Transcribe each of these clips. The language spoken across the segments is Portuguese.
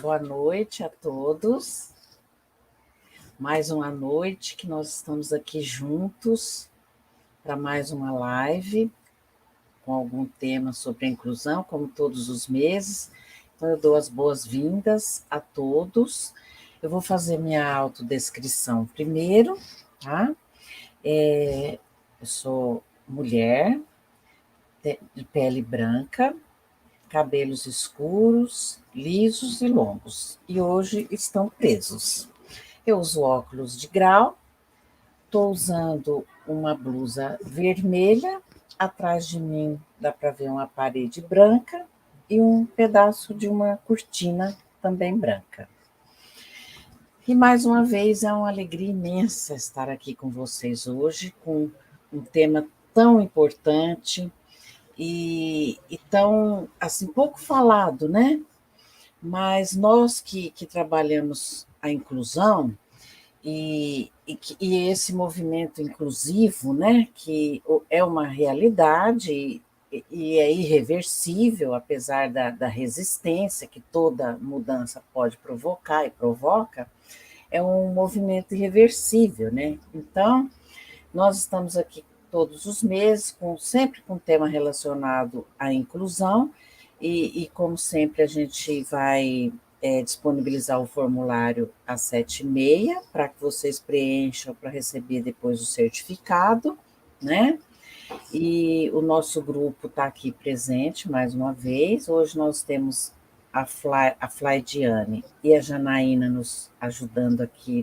Boa noite a todos. Mais uma noite que nós estamos aqui juntos para mais uma live com algum tema sobre a inclusão, como todos os meses. Então, eu dou as boas-vindas a todos. Eu vou fazer minha autodescrição primeiro, tá? Eu sou mulher, de pele branca, cabelos escuros, lisos e longos, e hoje estão presos. Eu uso óculos de grau, estou usando uma blusa vermelha, atrás de mim dá para ver uma parede branca e um pedaço de uma cortina também branca. E mais uma vez é uma alegria imensa estar aqui com vocês hoje, com um tema tão importante e tão, assim, pouco falado, né? Mas nós que trabalhamos a inclusão e esse movimento inclusivo, né, que é uma realidade e é irreversível, apesar da resistência que toda mudança pode provocar e provoca, é um movimento irreversível, né? Então, nós estamos aqui todos os meses, sempre com tema relacionado à inclusão, e como sempre, a gente vai disponibilizar o formulário às 7h30, para que vocês preencham para receber depois o certificado, né? E o nosso grupo está aqui presente mais uma vez. Hoje nós temos a Flaidiane e a Janaína nos ajudando aqui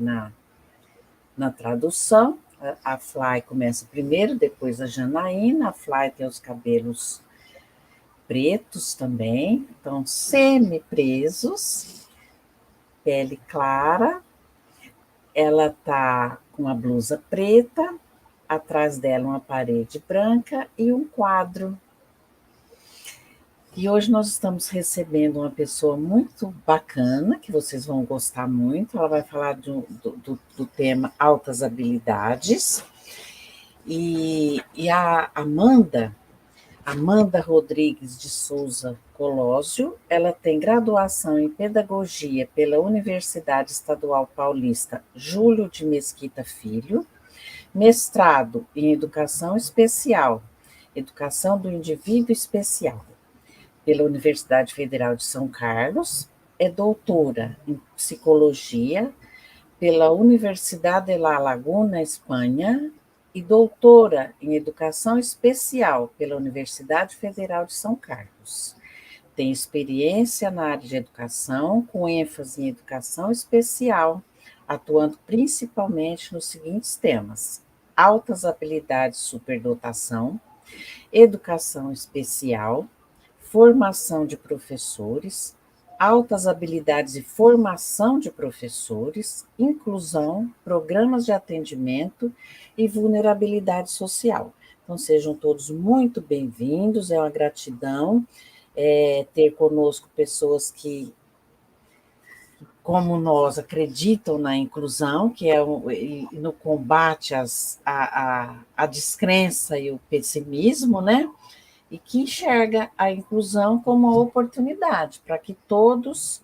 na tradução. A Fly começa primeiro, depois a Janaína. A Fly tem os cabelos pretos também, então semi-presos, pele clara. Ela está com a blusa preta, atrás dela uma parede branca e um quadro. E hoje nós estamos recebendo uma pessoa muito bacana, que vocês vão gostar muito. Ela vai falar do tema altas habilidades. E a Amanda Rodrigues de Souza Colósio, ela tem graduação em Pedagogia pela Universidade Estadual Paulista Júlio de Mesquita Filho, mestrado em Educação Especial, Educação do Indivíduo Especial, pela Universidade Federal de São Carlos, é doutora em Psicologia pela Universidade de La Laguna, Espanha, e doutora em Educação Especial pela Universidade Federal de São Carlos. Tem experiência na área de educação, com ênfase em educação especial, atuando principalmente nos seguintes temas: altas habilidades superdotação, educação especial, formação de professores, altas habilidades e formação de professores, inclusão, programas de atendimento e vulnerabilidade social. Então, sejam todos muito bem-vindos, é uma gratidão ter conosco pessoas que, como nós, acreditam na inclusão, que é no combate à descrença e o pessimismo, né? E que enxerga a inclusão como uma oportunidade para que todos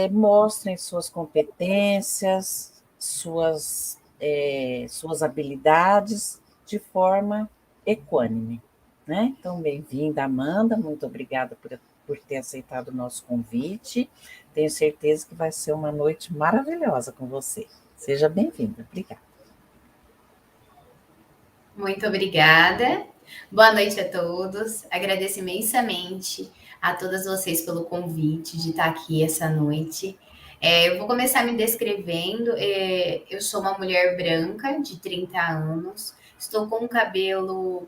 mostrem suas competências, suas habilidades de forma equânime, né? Então, bem-vinda, Amanda, muito obrigada por ter aceitado o nosso convite. Tenho certeza que vai ser uma noite maravilhosa com você. Seja bem-vinda. Obrigada. Muito obrigada. Boa noite a todos. Agradeço imensamente a todas vocês pelo convite de estar aqui essa noite. Eu vou começar me descrevendo. Eu sou uma mulher branca de 30 anos. Estou com o cabelo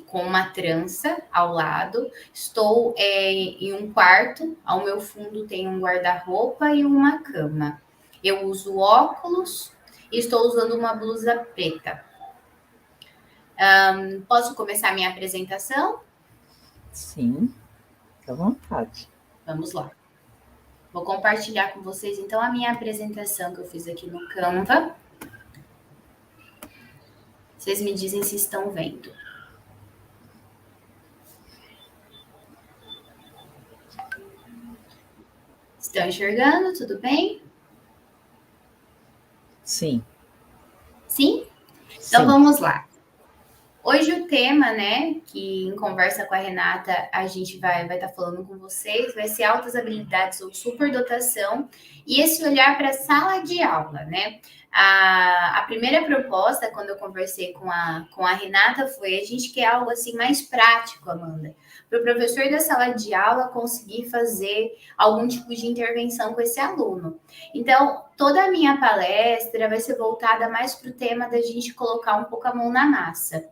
com uma trança ao lado. Estou em um quarto. Ao meu fundo tem um guarda-roupa e uma cama. Eu uso óculos e estou usando uma blusa preta. Posso começar minha apresentação? Sim, fica à vontade. Vamos lá. Vou compartilhar com vocês, então, a minha apresentação que eu fiz aqui no Canva. Vocês me dizem se estão vendo. Estão enxergando? Tudo bem? Sim. Sim? Então Sim. vamos lá. Hoje o tema, né, que em conversa com a Renata a gente vai estar falando com vocês, vai ser altas habilidades ou superdotação e esse olhar para a sala de aula, né? A primeira proposta, quando eu conversei com a Renata, foi a gente quer algo assim mais prático, Amanda, para o professor da sala de aula conseguir fazer algum tipo de intervenção com esse aluno. Então, toda a minha palestra vai ser voltada mais para o tema da gente colocar um pouco a mão na massa.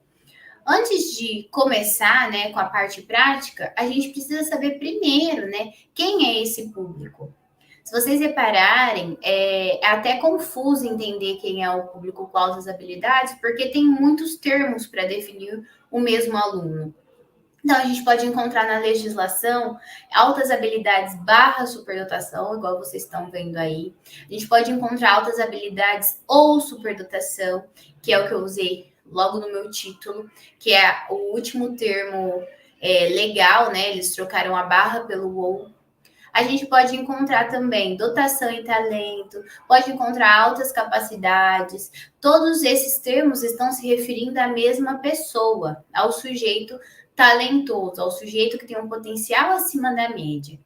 Antes de começar, né, com a parte prática, a gente precisa saber primeiro, né, quem é esse público. Se vocês repararem, é até confuso entender quem é o público com altas habilidades, porque tem muitos termos para definir o mesmo aluno. Então, a gente pode encontrar na legislação altas habilidades barra superdotação, igual vocês estão vendo aí. A gente pode encontrar altas habilidades ou superdotação, que é o que eu usei logo no meu título, que é o último termo legal, né? Eles trocaram a barra pelo ou. A gente pode encontrar também dotação e talento, pode encontrar altas capacidades. Todos esses termos estão se referindo à mesma pessoa, ao sujeito talentoso, ao sujeito que tem um potencial acima da média.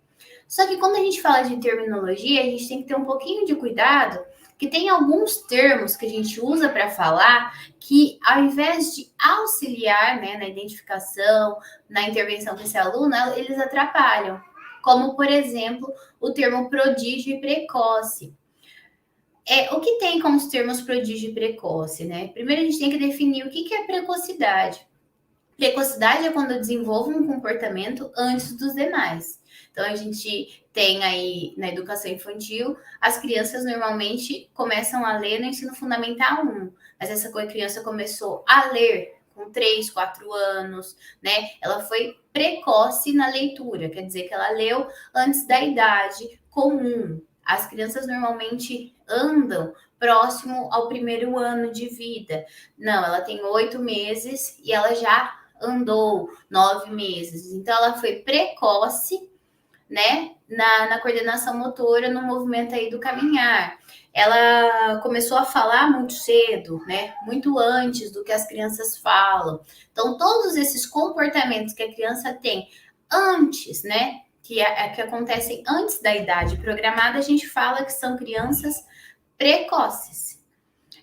Só que quando a gente fala de terminologia, a gente tem que ter um pouquinho de cuidado, que tem alguns termos que a gente usa para falar que, ao invés de auxiliar, né, na identificação, na intervenção desse aluno, eles atrapalham. Como, por exemplo, o termo prodígio e precoce. O que tem como os termos prodígio e precoce, né? Primeiro a gente tem que definir o que é precocidade. Precocidade é quando eu desenvolvo um comportamento antes dos demais. Então, a gente tem aí na educação infantil, as crianças normalmente começam a ler no ensino fundamental 1, mas essa criança começou a ler com 3, 4 anos, né? Ela foi precoce na leitura, quer dizer que ela leu antes da idade comum. As crianças normalmente andam próximo ao primeiro ano de vida. Não, ela tem 8 meses e ela já andou 9 meses. Então, ela foi precoce, né, na coordenação motora, no movimento aí do caminhar. Ela começou a falar muito cedo, né, muito antes do que as crianças falam. Então, todos esses comportamentos que a criança tem antes, né, que acontecem antes da idade programada, a gente fala que são crianças precoces.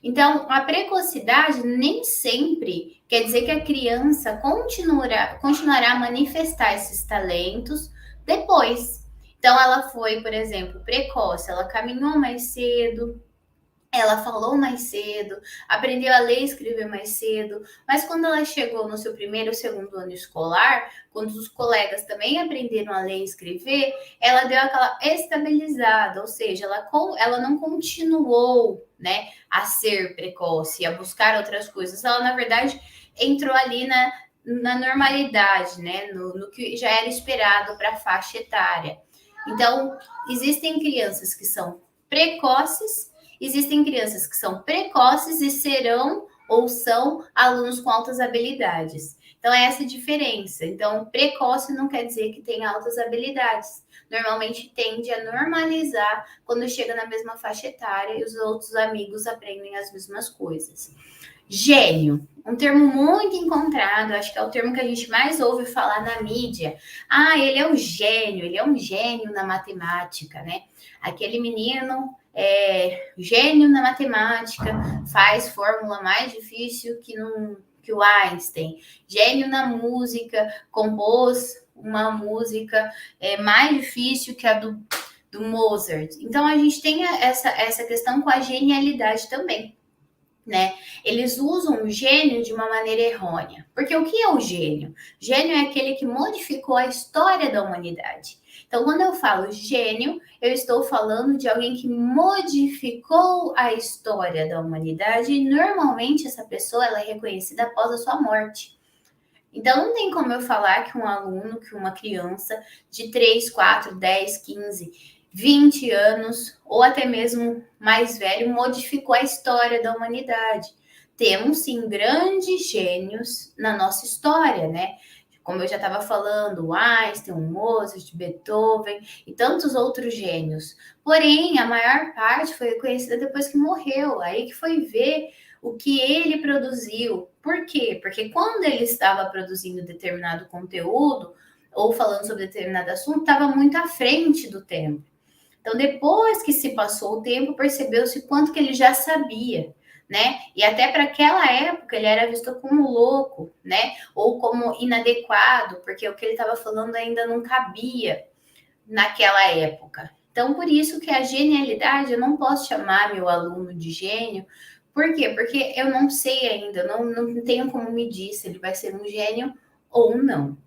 Então, a precocidade nem sempre quer dizer que a criança continuará a manifestar esses talentos depois. Então, ela foi, por exemplo, precoce, ela caminhou mais cedo, ela falou mais cedo, aprendeu a ler e escrever mais cedo, mas quando ela chegou no seu primeiro ou segundo ano escolar, quando os colegas também aprenderam a ler e escrever, ela deu aquela estabilizada, ou seja, ela não continuou, né, a ser precoce, a buscar outras coisas. Ela, na verdade, entrou ali na normalidade, né, no que já era esperado para a faixa etária. Então, existem crianças que são precoces. Existem crianças que são precoces e serão ou são alunos com altas habilidades. Então, é essa a diferença. Então, precoce não quer dizer que tem altas habilidades. Normalmente tende a normalizar quando chega na mesma faixa etária e os outros amigos aprendem as mesmas coisas. Gênio, um termo muito encontrado, acho que é o termo que a gente mais ouve falar na mídia. Ah, ele é um gênio na matemática, né? Aquele menino gênio na matemática, faz fórmula mais difícil que o Einstein. Gênio na música, compôs uma música mais difícil que a do Mozart. Então, a gente tem essa questão com a genialidade também, né? Eles usam o gênio de uma maneira errônea. Porque o que é o gênio? Gênio é aquele que modificou a história da humanidade. Então, quando eu falo gênio, eu estou falando de alguém que modificou a história da humanidade e normalmente essa pessoa ela é reconhecida após a sua morte. Então, não tem como eu falar que um aluno, que uma criança de 3, 4, 10, 15, 20 anos, ou até mesmo mais velho, modificou a história da humanidade. Temos, sim, grandes gênios na nossa história, né? como eu já estava falando, o Einstein, o Mozart, Beethoven e tantos outros gênios. Porém, a maior parte foi reconhecida depois que morreu, aí que foi ver o que ele produziu. Por quê? Porque quando ele estava produzindo determinado conteúdo ou falando sobre determinado assunto, estava muito à frente do tempo. Então, depois que se passou o tempo, percebeu-se quanto que ele já sabia, né? E até para aquela época ele era visto como louco, né? Ou como inadequado, porque o que ele estava falando ainda não cabia naquela época. Então, por isso que a genialidade, eu não posso chamar meu aluno de gênio. Por quê? Porque eu não sei ainda, não tenho como medir se ele vai ser um gênio ou não.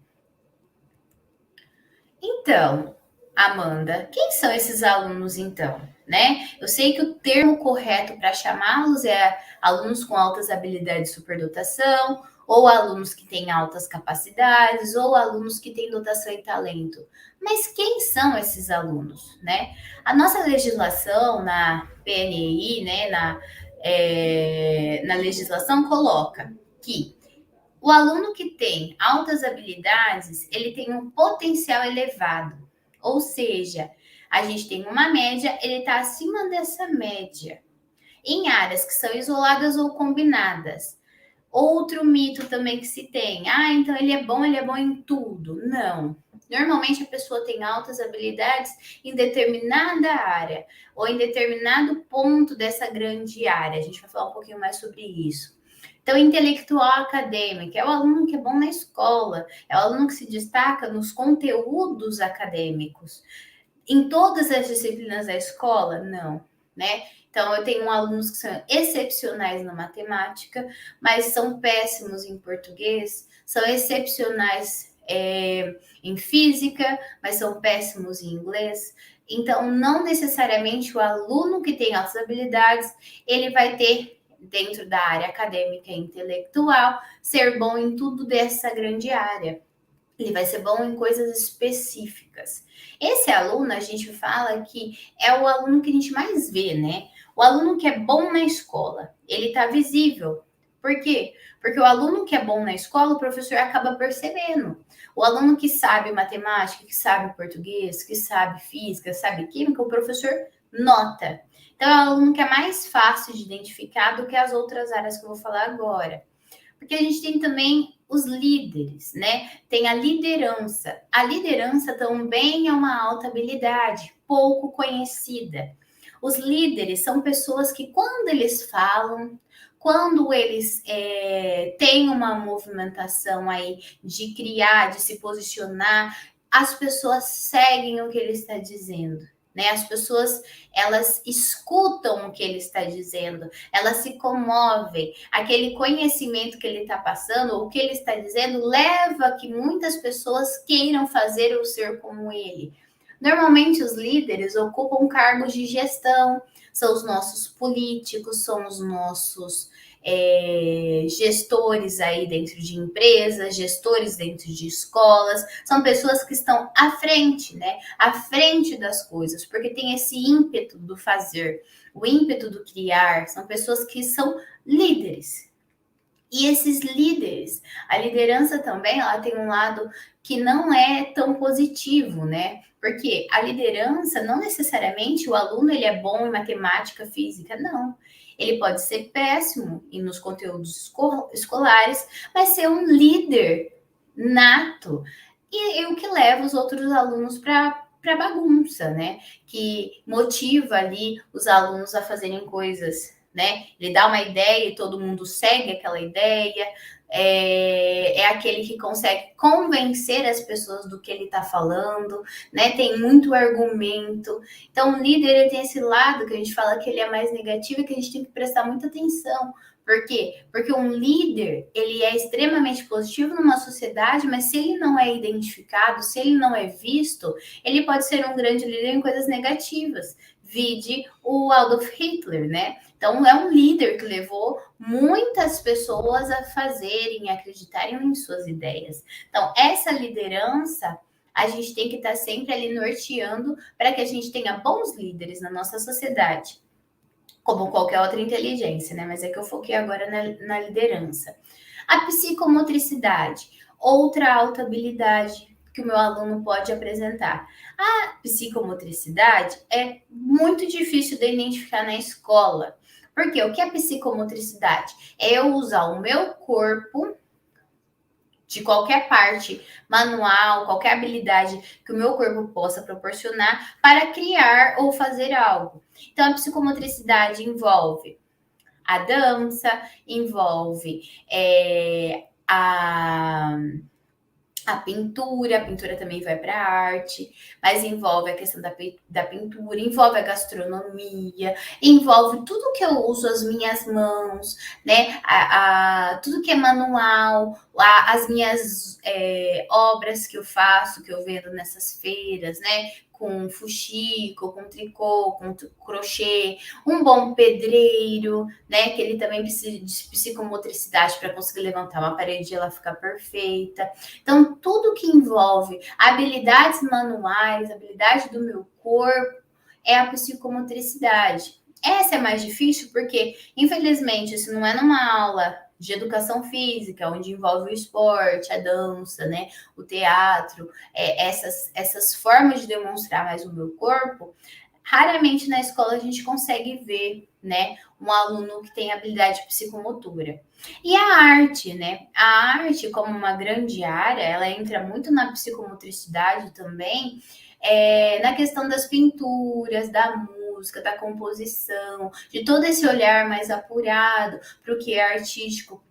Então, Amanda, quem são esses alunos então? Né? Eu sei que o termo correto para chamá-los é alunos com altas habilidades de superdotação, ou alunos que têm altas capacidades, ou alunos que têm dotação e talento. Mas quem são esses alunos, né? A nossa legislação na PNI, né, na legislação coloca que o aluno que tem altas habilidades, ele tem um potencial elevado. Ou seja, a gente tem uma média, ele está acima dessa média. Em áreas que são isoladas ou combinadas. Outro mito também que se tem. Ah, então ele é bom em tudo. Não. Normalmente a pessoa tem altas habilidades em determinada área ou em determinado ponto dessa grande área. A gente vai falar um pouquinho mais sobre isso. Então, intelectual acadêmico é o aluno que é bom na escola, é o aluno que se destaca nos conteúdos acadêmicos. Em todas as disciplinas da escola, não, né? Então, eu tenho alunos que são excepcionais na matemática, mas são péssimos em português, são excepcionais em física, mas são péssimos em inglês. Então, não necessariamente o aluno que tem altas habilidades, ele vai ter, dentro da área acadêmica e intelectual, ser bom em tudo dessa grande área. Ele vai ser bom em coisas específicas. Esse aluno, a gente fala que é o aluno que a gente mais vê, né? O aluno que é bom na escola, ele tá visível. Por quê? Porque o aluno que é bom na escola, o professor acaba percebendo. O aluno que sabe matemática, que sabe português, que sabe física, sabe química, o professor nota. Então, é o aluno que é mais fácil de identificar do que as outras áreas que eu vou falar agora. Porque a gente tem também os líderes, né? Tem a liderança. A liderança também é uma alta habilidade, pouco conhecida. Os líderes são pessoas que, quando eles falam, quando eles têm uma movimentação aí de criar, de se posicionar, as pessoas seguem o que ele está dizendo. Né? As pessoas, elas escutam o que ele está dizendo, elas se comovem. Aquele conhecimento que ele está passando, o que ele está dizendo, leva a que muitas pessoas queiram fazer ou ser como ele. Normalmente, os líderes ocupam cargos de gestão, são os nossos políticos, são os nossos gestores aí dentro de empresas, gestores dentro de escolas, são pessoas que estão à frente, né? À frente das coisas, porque tem esse ímpeto do fazer, o ímpeto do criar, são pessoas que são líderes. E esses líderes, a liderança também, ela tem um lado que não é tão positivo, né? Porque a liderança, não necessariamente o aluno ele é bom em matemática, física, não. Ele pode ser péssimo nos conteúdos escolares, mas ser um líder nato. E o que leva os outros alunos para bagunça, né? Que motiva ali os alunos a fazerem coisas, né? Ele dá uma ideia e todo mundo segue aquela ideia. É aquele que consegue convencer as pessoas do que ele está falando, né? Tem muito argumento. Então, o líder ele tem esse lado que a gente fala que ele é mais negativo e que a gente tem que prestar muita atenção. Por quê? Porque um líder, ele é extremamente positivo numa sociedade, mas se ele não é identificado, se ele não é visto, ele pode ser um grande líder em coisas negativas. Vide o Adolf Hitler, né? Então, é um líder que levou muitas pessoas a fazerem, a acreditarem em suas ideias. Então, essa liderança, a gente tem que estar sempre ali norteando para que a gente tenha bons líderes na nossa sociedade, como qualquer outra inteligência, né? Mas é que eu foquei agora na liderança. A psicomotricidade. Outra alta habilidade que o meu aluno pode apresentar. A psicomotricidade é muito difícil de identificar na escola. Porque o que é psicomotricidade? É eu usar o meu corpo de qualquer parte manual, qualquer habilidade que o meu corpo possa proporcionar para criar ou fazer algo. Então, a psicomotricidade envolve a dança, envolve a pintura também vai para a arte, mas envolve a questão da pintura, envolve a gastronomia, envolve tudo que eu uso as minhas mãos, né? Tudo que é manual, as minhas obras que eu faço, que eu vendo nessas feiras, né? Com fuxico, com tricô, com crochê, um bom pedreiro, né? Que ele também precisa de psicomotricidade para conseguir levantar uma parede e ela ficar perfeita. Então, tudo que envolve habilidades manuais, habilidade do meu corpo, é a psicomotricidade. Essa é mais difícil porque, infelizmente, isso não é numa aula de educação física, onde envolve o esporte, a dança, né, o teatro, essas formas de demonstrar mais o meu corpo. Raramente na escola a gente consegue ver, né, um aluno que tem habilidade psicomotora. E a arte, né? A arte, como uma grande área, ela entra muito na psicomotricidade também, na questão das pinturas, da música, da composição, de todo esse olhar mais apurado para o que é artístico,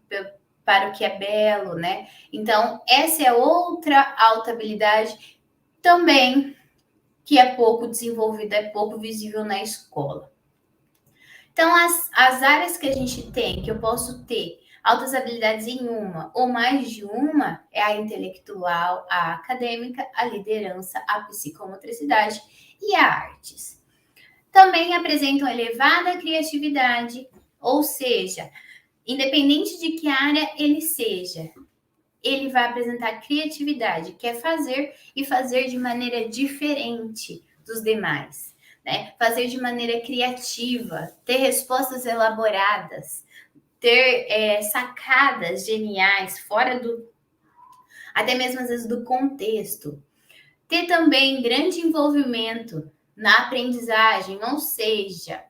para o que é belo, né? Então, essa é outra alta habilidade também que é pouco desenvolvida, é pouco visível na escola. Então, as áreas que a gente tem, que eu posso ter altas habilidades em uma ou mais de uma, é a intelectual, a acadêmica, a liderança, a psicomotricidade e a artes. Também apresentam elevada criatividade, ou seja, independente de que área ele seja, ele vai apresentar criatividade, quer fazer e fazer de maneira diferente dos demais, né? Fazer de maneira criativa, ter respostas elaboradas, ter sacadas geniais fora do, até mesmo às vezes do contexto. Ter também grande envolvimento na aprendizagem, ou seja,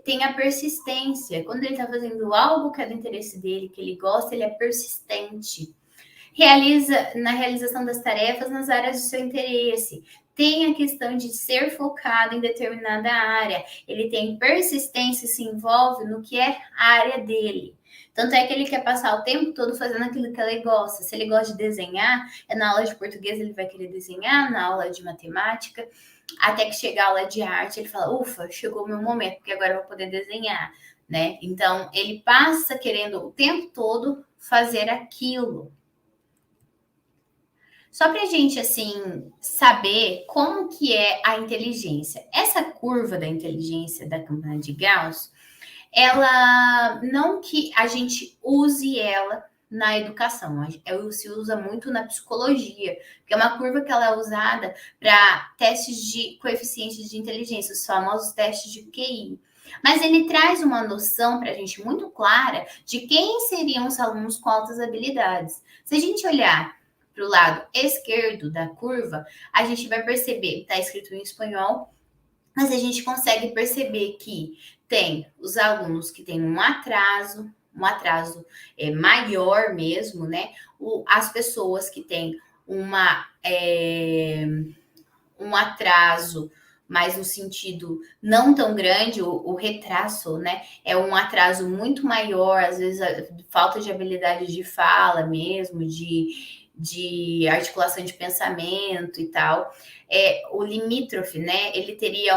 tem a persistência. Quando ele está fazendo algo que é do interesse dele, que ele gosta, ele é persistente. Na realização das tarefas nas áreas do seu interesse. Tem a questão de ser focado em determinada área. Ele tem persistência e se envolve no que é a área dele. Tanto é que ele quer passar o tempo todo fazendo aquilo que ele gosta. Se ele gosta de desenhar, na aula de português ele vai querer desenhar, na aula de matemática, até que chegar a aula de arte, ele fala, ufa, chegou o meu momento, porque agora eu vou poder desenhar, né? Então, ele passa querendo o tempo todo fazer aquilo. Só para a gente, assim, saber como que é a inteligência. Essa curva da inteligência da campana de Gauss, ela, não que a gente use ela na educação, se usa muito na psicologia, que é uma curva que ela é usada para testes de coeficientes de inteligência, os famosos testes de QI. Mas ele traz uma noção para a gente muito clara de quem seriam os alunos com altas habilidades. Se a gente olhar para o lado esquerdo da curva, a gente vai perceber, está escrito em espanhol, mas a gente consegue perceber que tem os alunos que têm um atraso maior mesmo, né? As pessoas que têm um atraso, mas no sentido não tão grande, o retraso, né? É um atraso muito maior, às vezes falta de habilidade de fala mesmo, de articulação de pensamento e tal. O limítrofe, né? Ele teria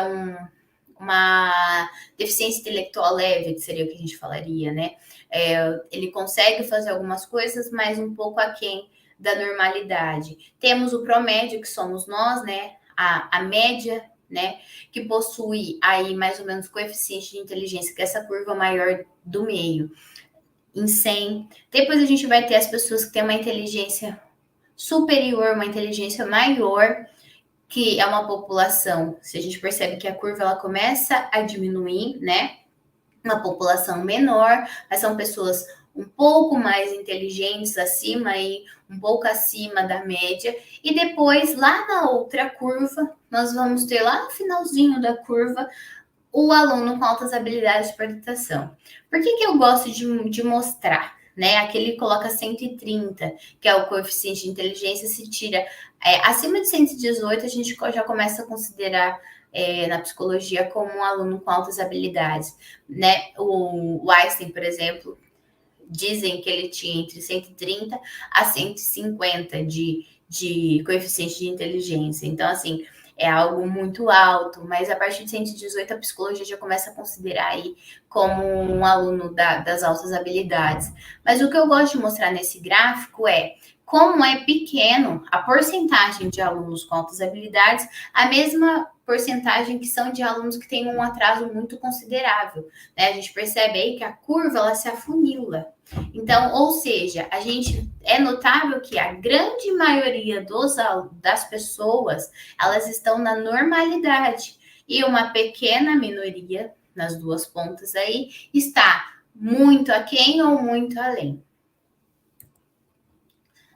uma deficiência intelectual leve, que seria o que a gente falaria, né? Ele consegue fazer algumas coisas, mas um pouco aquém da normalidade. Temos o promédio, que somos nós, né? A média, né? Que possui aí mais ou menos coeficiente de inteligência, que é essa curva maior do meio, em 100. Depois a gente vai ter as pessoas que têm uma inteligência superior, uma inteligência maior, que é uma população, se a gente percebe que a curva ela começa a diminuir, né? uma população menor, mas são pessoas um pouco mais inteligentes acima e um pouco acima da média. E depois, lá na outra curva, nós vamos ter lá no finalzinho da curva o aluno com altas habilidades de adaptação. Por que eu gosto de mostrar? Né? Aqui ele coloca 130, que é o coeficiente de inteligência, se tira acima de 118, a gente já começa a considerar na psicologia como um aluno com altas habilidades. Né? O Einstein, por exemplo, dizem que ele tinha entre 130 a 150 de coeficiente de inteligência. Então, assim, é algo muito alto, mas a partir de 118 a psicologia já começa a considerar aí como um aluno das altas habilidades. Mas o que eu gosto de mostrar nesse gráfico é como é pequeno a porcentagem de alunos com altas habilidades, a mesma porcentagem que são de alunos que têm um atraso muito considerável. Né? A gente percebe aí que a curva ela se afunila. Então, ou seja, a gente é notável que a grande maioria das pessoas elas estão na normalidade e uma pequena minoria nas duas pontas aí está muito aquém ou muito além.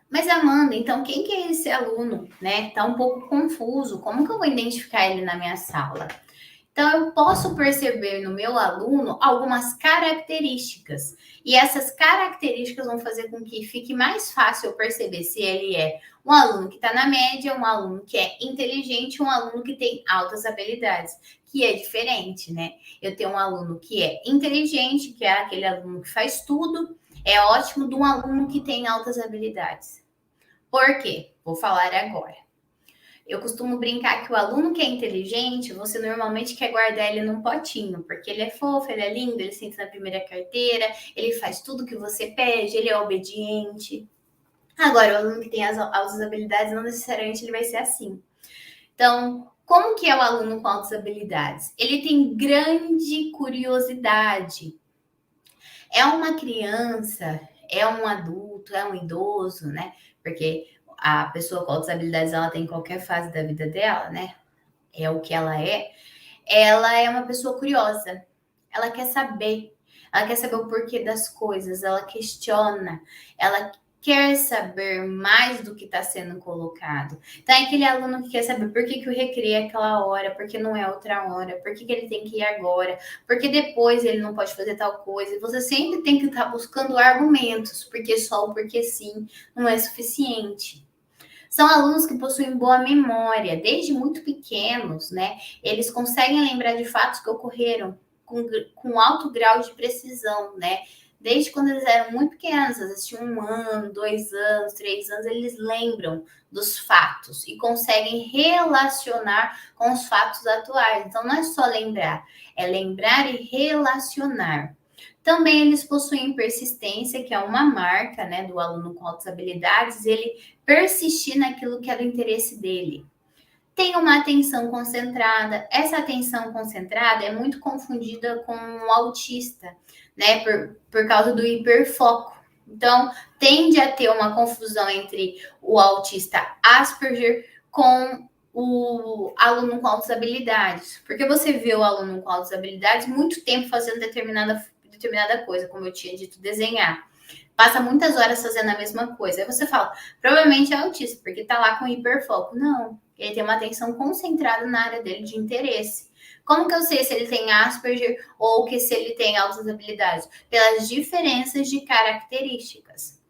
Mas Amanda, então quem que é esse aluno, né? Tá um pouco confuso. Como que eu vou identificar ele na minha sala? Então, eu posso perceber no meu aluno algumas características. E essas características vão fazer com que fique mais fácil eu perceber se ele é um aluno que está na média, um aluno que é inteligente, um aluno que tem altas habilidades, que é diferente, né? Eu tenho um aluno que é inteligente, que é aquele aluno que faz tudo, é ótimo, de um aluno que tem altas habilidades. Por quê? Vou falar agora. Eu costumo brincar que o aluno que é inteligente, você normalmente quer guardar ele num potinho, porque ele é fofo, ele é lindo, ele senta na primeira carteira, ele faz tudo que você pede, ele é obediente. Agora, o aluno que tem as altas habilidades, não necessariamente ele vai ser assim. Então, como que é o aluno com altas habilidades? Ele tem grande curiosidade. É uma criança, é um adulto, é um idoso, né? Porque a pessoa com altas habilidades, ela tem em qualquer fase da vida dela, né? É o que ela é. Ela é uma pessoa curiosa. Ela quer saber. Ela quer saber o porquê das coisas. Ela questiona. Ela quer saber mais do que está sendo colocado. Então, é aquele aluno que quer saber por que o recreio é aquela hora, por que não é outra hora, por que ele tem que ir agora, por que depois ele não pode fazer tal coisa. E você sempre tem que estar buscando argumentos, porque só o porque sim não é suficiente. São alunos que possuem boa memória, desde muito pequenos, né? Eles conseguem lembrar de fatos que ocorreram com alto grau de precisão, né? Desde quando eles eram muito pequenos, às vezes tinham 1 ano, 2 anos, 3 anos, eles lembram dos fatos e conseguem relacionar com os fatos atuais. Então, não é só lembrar, é lembrar e relacionar. Também eles possuem persistência, que é uma marca, né, do aluno com altas habilidades, ele persistir naquilo que é do interesse dele. Tem uma atenção concentrada. Essa atenção concentrada é muito confundida com o autista, né, por causa do hiperfoco. Então, tende a ter uma confusão entre o autista Asperger com o aluno com altas habilidades. Porque você vê o aluno com altas habilidades muito tempo fazendo determinada coisa, como eu tinha dito, desenhar. Passa muitas horas fazendo a mesma coisa. Aí você fala, provavelmente é autista, porque tá lá com hiperfoco. Não, ele tem uma atenção concentrada na área dele de interesse. Como que eu sei se ele tem Asperger ou que se ele tem altas habilidades? Pelas diferenças de características.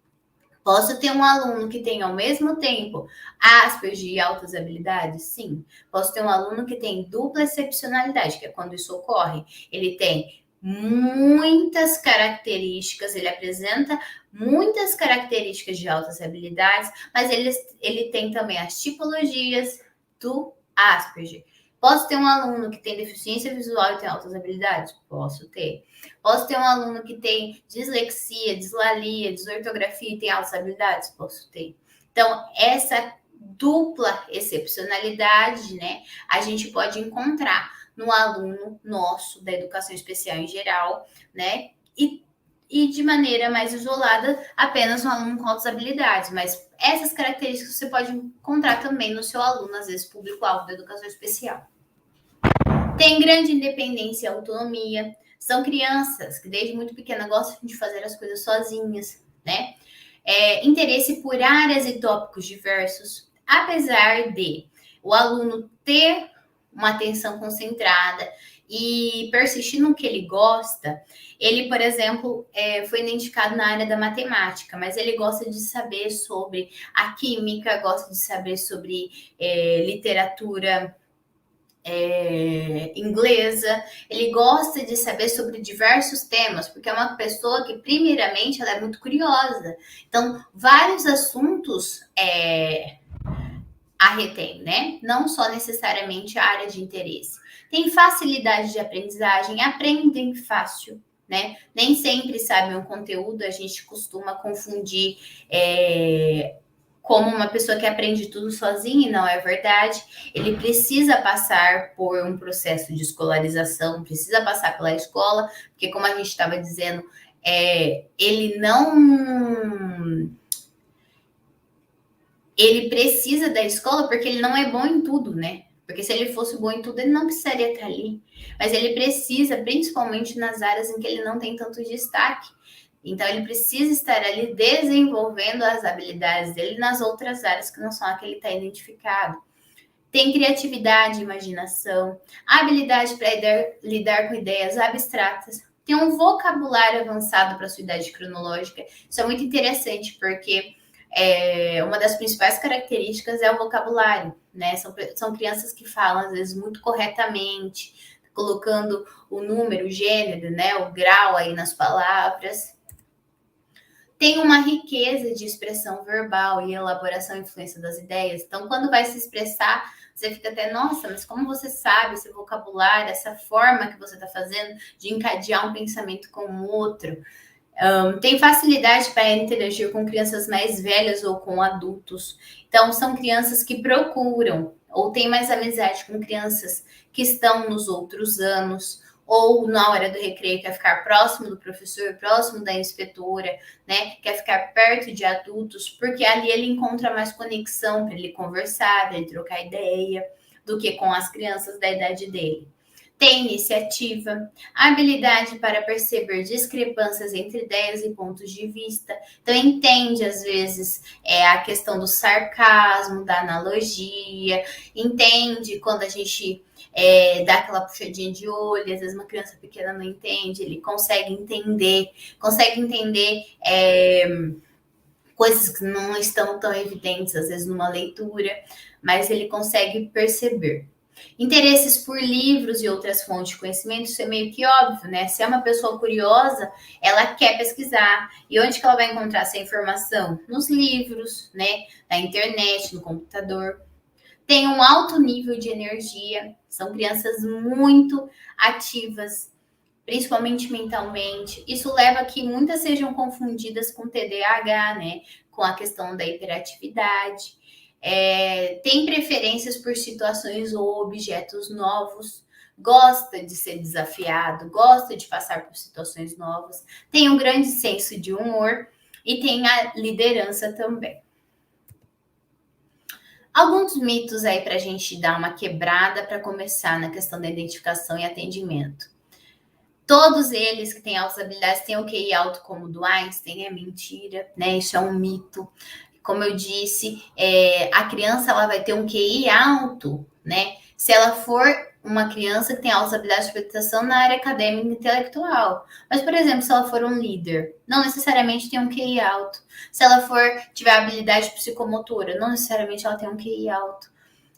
Posso ter um aluno que tem ao mesmo tempo Asperger e altas habilidades? Sim. Posso ter um aluno que tem dupla excepcionalidade, que é quando isso ocorre. Ele tem muitas características, ele apresenta muitas características de altas habilidades, mas ele tem também as tipologias do Asperger. Posso ter um aluno que tem deficiência visual e tem altas habilidades? Posso ter. Posso ter um aluno que tem dislexia, dislalia, desortografia e tem altas habilidades? Posso ter. Então, essa dupla excepcionalidade, né, a gente pode encontrar no aluno nosso da educação especial em geral, né? E de maneira mais isolada, apenas um aluno com altas habilidades. Mas essas características você pode encontrar também no seu aluno, às vezes, público-alvo da educação especial. Tem grande independência e autonomia, São crianças que desde muito pequena gostam de fazer as coisas sozinhas, né? Interesse por áreas e tópicos diversos, apesar de o aluno ter uma atenção concentrada e persistir no que ele gosta, ele, por exemplo, foi identificado na área da matemática, mas ele gosta de saber sobre a química, gosta de saber sobre literatura inglesa, ele gosta de saber sobre diversos temas, porque é uma pessoa que, primeiramente, ela é muito curiosa. Então, vários assuntos a retém, né? Não só necessariamente a área de interesse. Tem facilidade de aprendizagem, aprendem fácil, né? Nem sempre sabem o conteúdo, a gente costuma confundir como uma pessoa que aprende tudo sozinha, e não é verdade. Ele precisa passar por um processo de escolarização, precisa passar pela escola, porque, como a gente estava dizendo, ele precisa da escola porque ele não é bom em tudo, né? Porque se ele fosse bom em tudo, ele não precisaria estar ali. Mas ele precisa, principalmente nas áreas em que ele não tem tanto destaque. Então, ele precisa estar ali desenvolvendo as habilidades dele nas outras áreas que não são a que ele está identificado. Tem criatividade, imaginação, habilidade para lidar com ideias abstratas, tem um vocabulário avançado para a sua idade cronológica. Isso é muito interessante, porque uma das principais características é o vocabulário, né? São crianças que falam, às vezes, muito corretamente, colocando o número, o gênero, né? O grau aí nas palavras. Tem uma riqueza de expressão verbal e elaboração e influência das ideias. Então, quando vai se expressar, você fica até, nossa, mas como você sabe esse vocabulário, essa forma que você está fazendo de encadear um pensamento com o outro? Tem facilidade para interagir com crianças mais velhas ou com adultos. Então, são crianças que procuram ou têm mais amizade com crianças que estão nos outros anos, ou na hora do recreio quer ficar próximo do professor, próximo da inspetora, né? Quer ficar perto de adultos, porque ali ele encontra mais conexão para ele conversar, para ele trocar ideia, do que com as crianças da idade dele. Tem iniciativa, habilidade para perceber discrepâncias entre ideias e pontos de vista. Então, entende, às vezes, a questão do sarcasmo, da analogia, entende quando a gente dá aquela puxadinha de olho, às vezes uma criança pequena não entende, ele consegue entender coisas que não estão tão evidentes, às vezes, numa leitura, mas ele consegue perceber. Interesses por livros e outras fontes de conhecimento, isso é meio que óbvio, né? Se é uma pessoa curiosa, ela quer pesquisar. E onde que ela vai encontrar essa informação? Nos livros, né? Na internet, no computador. Tem um alto nível de energia, são crianças muito ativas, principalmente mentalmente. Isso leva a que muitas sejam confundidas com TDAH, né? Com a questão da hiperatividade. Tem preferências por situações ou objetos novos, gosta de ser desafiado, gosta de passar por situações novas, tem um grande senso de humor e tem a liderança também. Alguns mitos aí para a gente dar uma quebrada para começar na questão da identificação e atendimento. Todos eles que têm altas habilidades têm o QI alto como o do Einstein, é mentira, né? Isso é um mito. Como eu disse, a criança ela vai ter um QI alto, né? Se ela for uma criança que tem altas habilidades de aplicação na área acadêmica e intelectual. Mas, por exemplo, se ela for um líder, não necessariamente tem um QI alto. Se ela tiver habilidade psicomotora, não necessariamente ela tem um QI alto.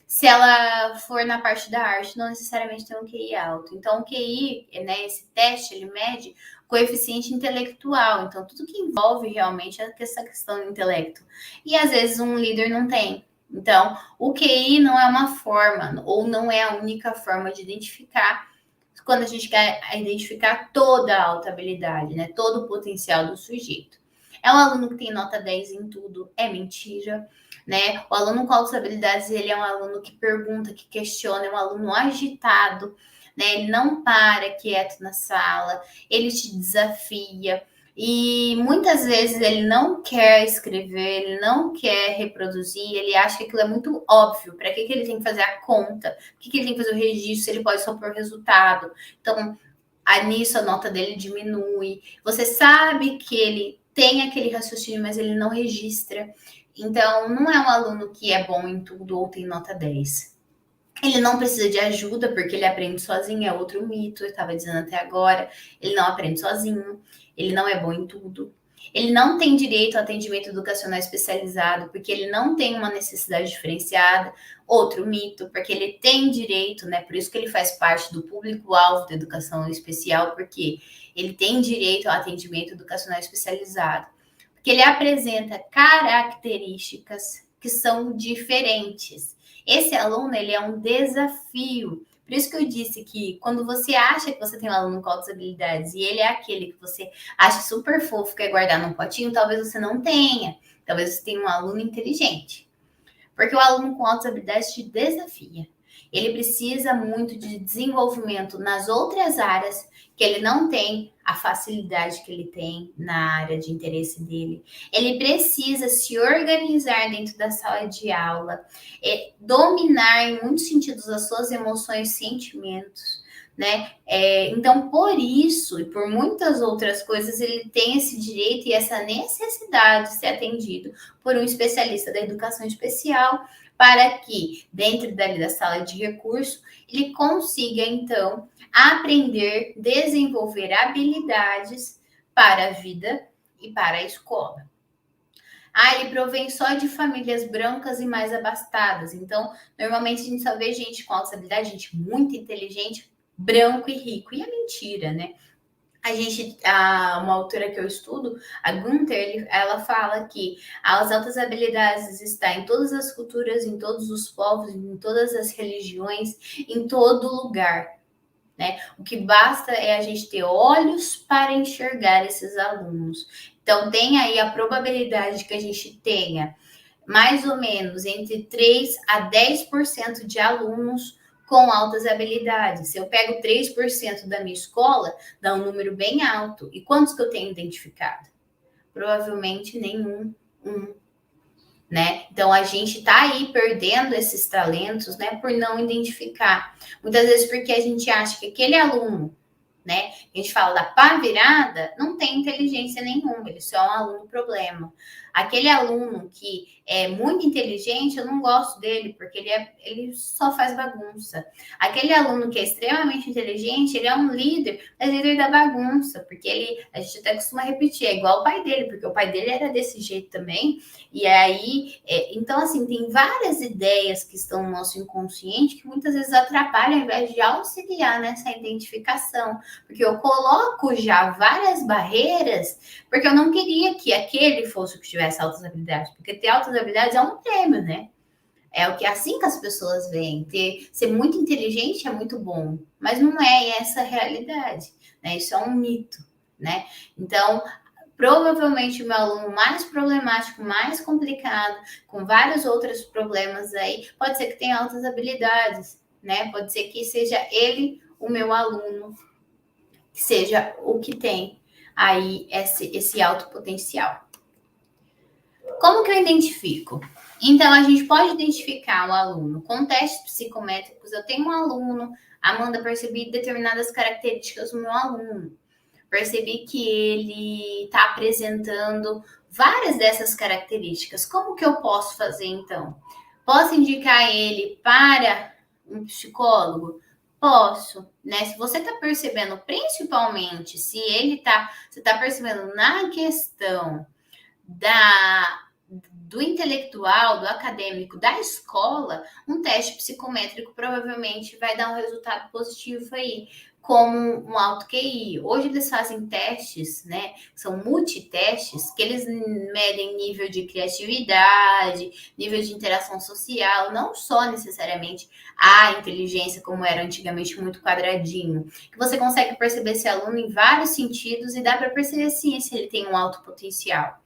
Se ela for na parte da arte, não necessariamente tem um QI alto. Então, o QI, né, esse teste, ele mede coeficiente intelectual. Então, tudo que envolve realmente essa questão do intelecto. E, às vezes, um líder não tem. Então, o QI não é uma forma, ou não é a única forma de identificar, quando a gente quer identificar toda a alta habilidade, né, todo o potencial do sujeito. É um aluno que tem nota 10 em tudo, é mentira. Né? O aluno com altas habilidades, ele é um aluno que pergunta, que questiona, é um aluno agitado, né? Ele não para quieto na sala, ele te desafia. E muitas vezes ele não quer escrever, ele não quer reproduzir, ele acha que aquilo é muito óbvio. Para que ele tem que fazer a conta? Por que ele tem que fazer o registro se ele pode só pôr resultado? Então, nisso a nota dele diminui. Você sabe que ele tem aquele raciocínio, mas ele não registra. Então, não é um aluno que é bom em tudo ou tem nota 10. Ele não precisa de ajuda, porque ele aprende sozinho, é outro mito, eu estava dizendo até agora. Ele não aprende sozinho, ele não é bom em tudo. Ele não tem direito ao atendimento educacional especializado, porque ele não tem uma necessidade diferenciada. Outro mito, porque ele tem direito, né? Por isso que ele faz parte do público-alvo da educação especial, porque ele tem direito ao atendimento educacional especializado. Porque ele apresenta características que são diferentes. Esse aluno, ele é um desafio. Por isso que eu disse que quando você acha que você tem um aluno com altas habilidades e ele é aquele que você acha super fofo, quer guardar num potinho, talvez você não tenha. Talvez você tenha um aluno inteligente. Porque o aluno com altas habilidades te desafia. Ele precisa muito de desenvolvimento nas outras áreas que ele não tem a facilidade que ele tem na área de interesse dele. Ele precisa se organizar dentro da sala de aula, dominar em muitos sentidos as suas emoções e sentimentos, né? Então, por isso e por muitas outras coisas, ele tem esse direito e essa necessidade de ser atendido por um especialista da educação especial, para que, dentro da sala de recurso, ele consiga, então, aprender, desenvolver habilidades para a vida e para a escola. Ele provém só de famílias brancas e mais abastadas. Então, normalmente a gente só vê gente com altas habilidades, gente muito inteligente, branco e rico. E é mentira, né? Uma autora que eu estudo, a Gunther, ela fala que as altas habilidades estão em todas as culturas, em todos os povos, em todas as religiões, em todo lugar, né? O que basta é a gente ter olhos para enxergar esses alunos. Então, tem aí a probabilidade que a gente tenha mais ou menos entre 3 a 10% de alunos com altas habilidades. Se eu pego 3% da minha escola, dá um número bem alto. E quantos que eu tenho identificado? Provavelmente nenhum, né? Então a gente está aí perdendo esses talentos, né, por não identificar. Muitas vezes porque a gente acha que aquele aluno, né, a gente fala da pá virada, não tem inteligência nenhuma, ele só é um aluno problema. Aquele aluno que é muito inteligente, eu não gosto dele, porque ele só faz bagunça. Aquele aluno que é extremamente inteligente, ele é um líder, mas líder da bagunça, porque a gente até costuma repetir, é igual o pai dele, porque o pai dele era desse jeito também. E aí, então, assim, tem várias ideias que estão no nosso inconsciente que muitas vezes atrapalham ao invés de auxiliar nessa identificação. Porque eu coloco já várias barreiras, porque eu não queria que aquele fosse o que tivesse altas habilidades. Porque ter altas habilidades é um prêmio, né? É o que assim que as pessoas veem. Ser muito inteligente é muito bom, mas não é essa a realidade, né? Isso é um mito, né? Então, provavelmente o meu aluno mais problemático, mais complicado, com vários outros problemas aí, pode ser que tenha altas habilidades, né? Pode ser que seja ele o meu aluno, que seja o que tem aí esse alto potencial. Como que eu identifico? Então, a gente pode identificar o aluno com testes psicométricos. Eu tenho um aluno, Amanda, percebi determinadas características no meu aluno. Percebi que ele está apresentando várias dessas características. Como que eu posso fazer, então? Posso indicar ele para um psicólogo? Posso, né? Se você está percebendo, principalmente, você está percebendo na questão do intelectual, do acadêmico, da escola, um teste psicométrico provavelmente vai dar um resultado positivo aí, como um alto QI. Hoje eles fazem testes, né? São multitestes, que eles medem nível de criatividade, nível de interação social, não só necessariamente a inteligência, como era antigamente, muito quadradinho. Que você consegue perceber esse aluno em vários sentidos e dá para perceber, sim, se ele tem um alto potencial.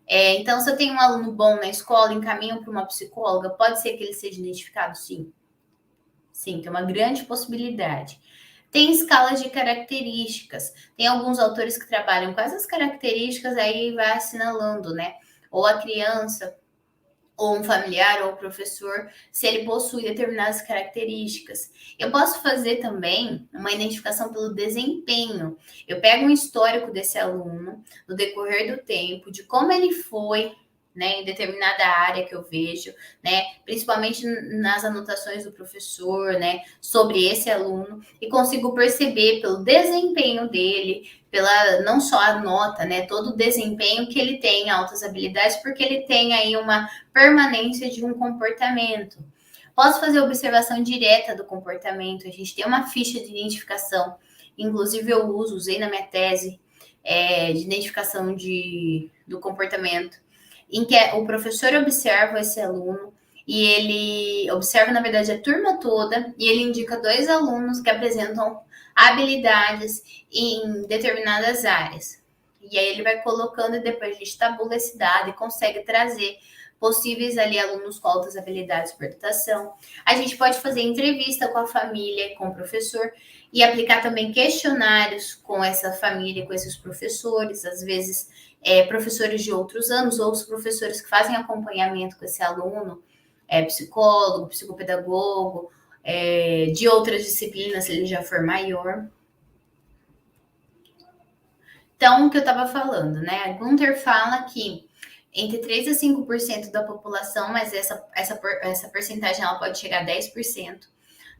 Então, se eu tenho um aluno bom na escola, encaminho para uma psicóloga, pode ser que ele seja identificado, sim. Sim, tem uma grande possibilidade. Tem escalas de características. Tem alguns autores que trabalham com essas características, aí vai assinalando, né? Ou a criança ou um familiar ou um professor, se ele possui determinadas características. Eu posso fazer também uma identificação pelo desempenho. Eu pego um histórico desse aluno no decorrer do tempo, de como ele foi, né, em determinada área que eu vejo, né, principalmente nas anotações do professor, né, sobre esse aluno, e consigo perceber pelo desempenho dele, pela não só a nota, né, todo o desempenho que ele tem, altas habilidades, porque ele tem aí uma permanência de um comportamento. Posso fazer observação direta do comportamento, a gente tem uma ficha de identificação, inclusive eu usei na minha tese, de identificação do comportamento, em que o professor observa esse aluno e ele observa, na verdade, a turma toda e ele indica 2 alunos que apresentam habilidades em determinadas áreas. E aí ele vai colocando e depois a gente tabula esse dado e consegue trazer possíveis ali alunos com altas habilidades por computação. A gente pode fazer entrevista com a família, com o professor, e aplicar também questionários com essa família, com esses professores, às vezes professores de outros anos, ou os professores que fazem acompanhamento com esse aluno, psicólogo, psicopedagogo, de outras disciplinas, se ele já for maior. Então, o que eu estava falando, né? A Gunther fala que entre 3 a 5% da população, mas essa porcentagem ela pode chegar a 10%,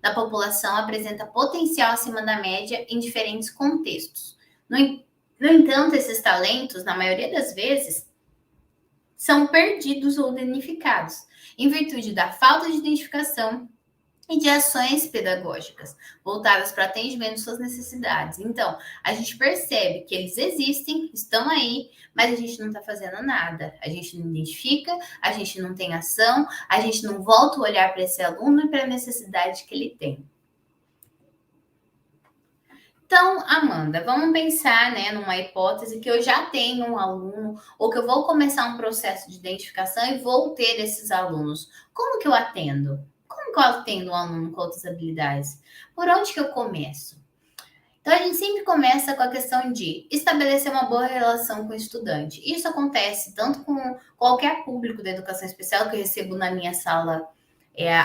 da população apresenta potencial acima da média em diferentes contextos. No entanto, esses talentos, na maioria das vezes, são perdidos ou danificados, em virtude da falta de identificação e de ações pedagógicas voltadas para atendimento de suas necessidades. Então, a gente percebe que eles existem, estão aí, mas a gente não está fazendo nada. A gente não identifica, a gente não tem ação, a gente não volta o olhar para esse aluno e para a necessidade que ele tem. Então, Amanda, vamos pensar, né, numa hipótese que eu já tenho um aluno ou que eu vou começar um processo de identificação e vou ter esses alunos. Como que eu atendo? Como que eu atendo um aluno com outras habilidades? Por onde que eu começo? Então, a gente sempre começa com a questão de estabelecer uma boa relação com o estudante. Isso acontece tanto com qualquer público da educação especial que eu recebo na minha sala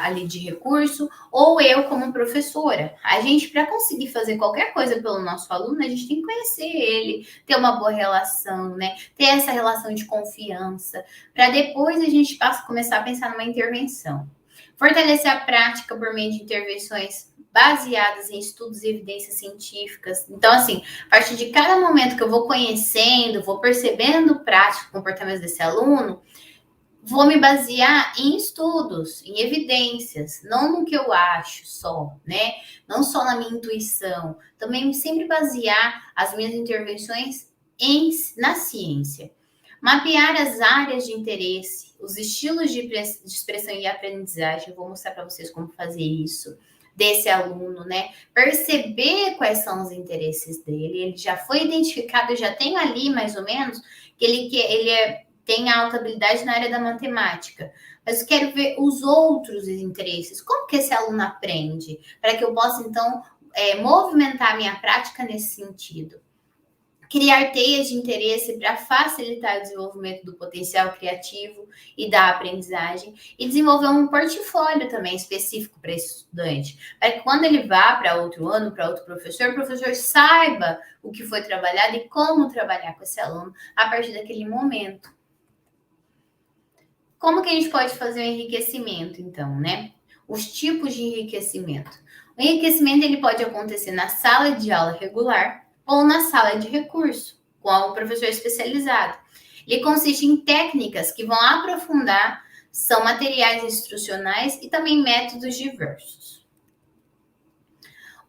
ali de recurso, ou eu como professora. A gente, para conseguir fazer qualquer coisa pelo nosso aluno, a gente tem que conhecer ele, ter uma boa relação, né? Ter essa relação de confiança, para depois a gente começar a pensar numa intervenção. Fortalecer a prática por meio de intervenções baseadas em estudos e evidências científicas. Então, assim, a partir de cada momento que eu vou conhecendo, vou percebendo prática, comportamentos desse aluno, vou me basear em estudos, em evidências, não no que eu acho só, né? Não só na minha intuição. Também sempre basear as minhas intervenções na ciência. Mapear as áreas de interesse, os estilos de expressão e aprendizagem. Eu vou mostrar para vocês como fazer isso desse aluno, né? Perceber quais são os interesses dele. Ele já foi identificado, eu já tenho ali mais ou menos que ele tem alta habilidade na área da matemática, mas eu quero ver os outros interesses. Como que esse aluno aprende? Para que eu possa, então, movimentar a minha prática nesse sentido. Criar teias de interesse para facilitar o desenvolvimento do potencial criativo e da aprendizagem. E desenvolver um portfólio também específico para esse estudante. Para que quando ele vá para outro ano, para outro professor, o professor saiba o que foi trabalhado e como trabalhar com esse aluno a partir daquele momento. Como que a gente pode fazer o enriquecimento, então, né? Os tipos de enriquecimento. O enriquecimento ele pode acontecer na sala de aula regular ou na sala de recurso, com o professor especializado. Ele consiste em técnicas que vão aprofundar, são materiais instrucionais e também métodos diversos.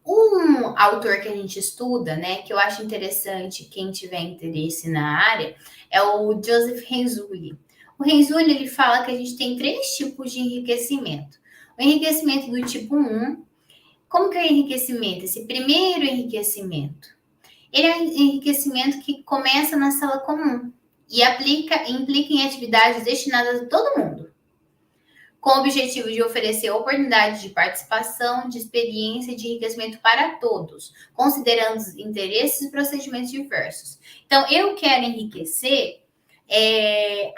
Um autor que a gente estuda, né, que eu acho interessante, quem tiver interesse na área, é o Joseph Renzulli. O Renzulli, ele fala que a gente tem 3 tipos de enriquecimento. O enriquecimento do tipo 1. Como que é o enriquecimento? Esse primeiro enriquecimento. Ele é um enriquecimento que começa na sala comum e implica em atividades destinadas a todo mundo, com o objetivo de oferecer oportunidade de participação, de experiência e de enriquecimento para todos, considerando os interesses e procedimentos diversos. Então, eu quero enriquecer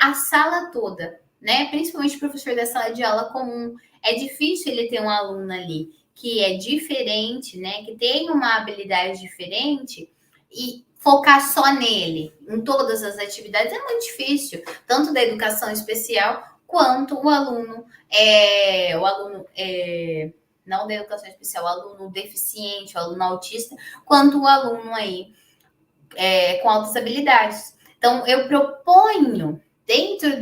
a sala toda, né? Principalmente o professor da sala de aula comum. É difícil ele ter um aluno ali que é diferente, né? Que tem uma habilidade diferente e focar só nele, em todas as atividades, é muito difícil, tanto da educação especial quanto não da educação especial, o aluno deficiente, o aluno autista, quanto o aluno aí com altas habilidades. Então, eu proponho, dentro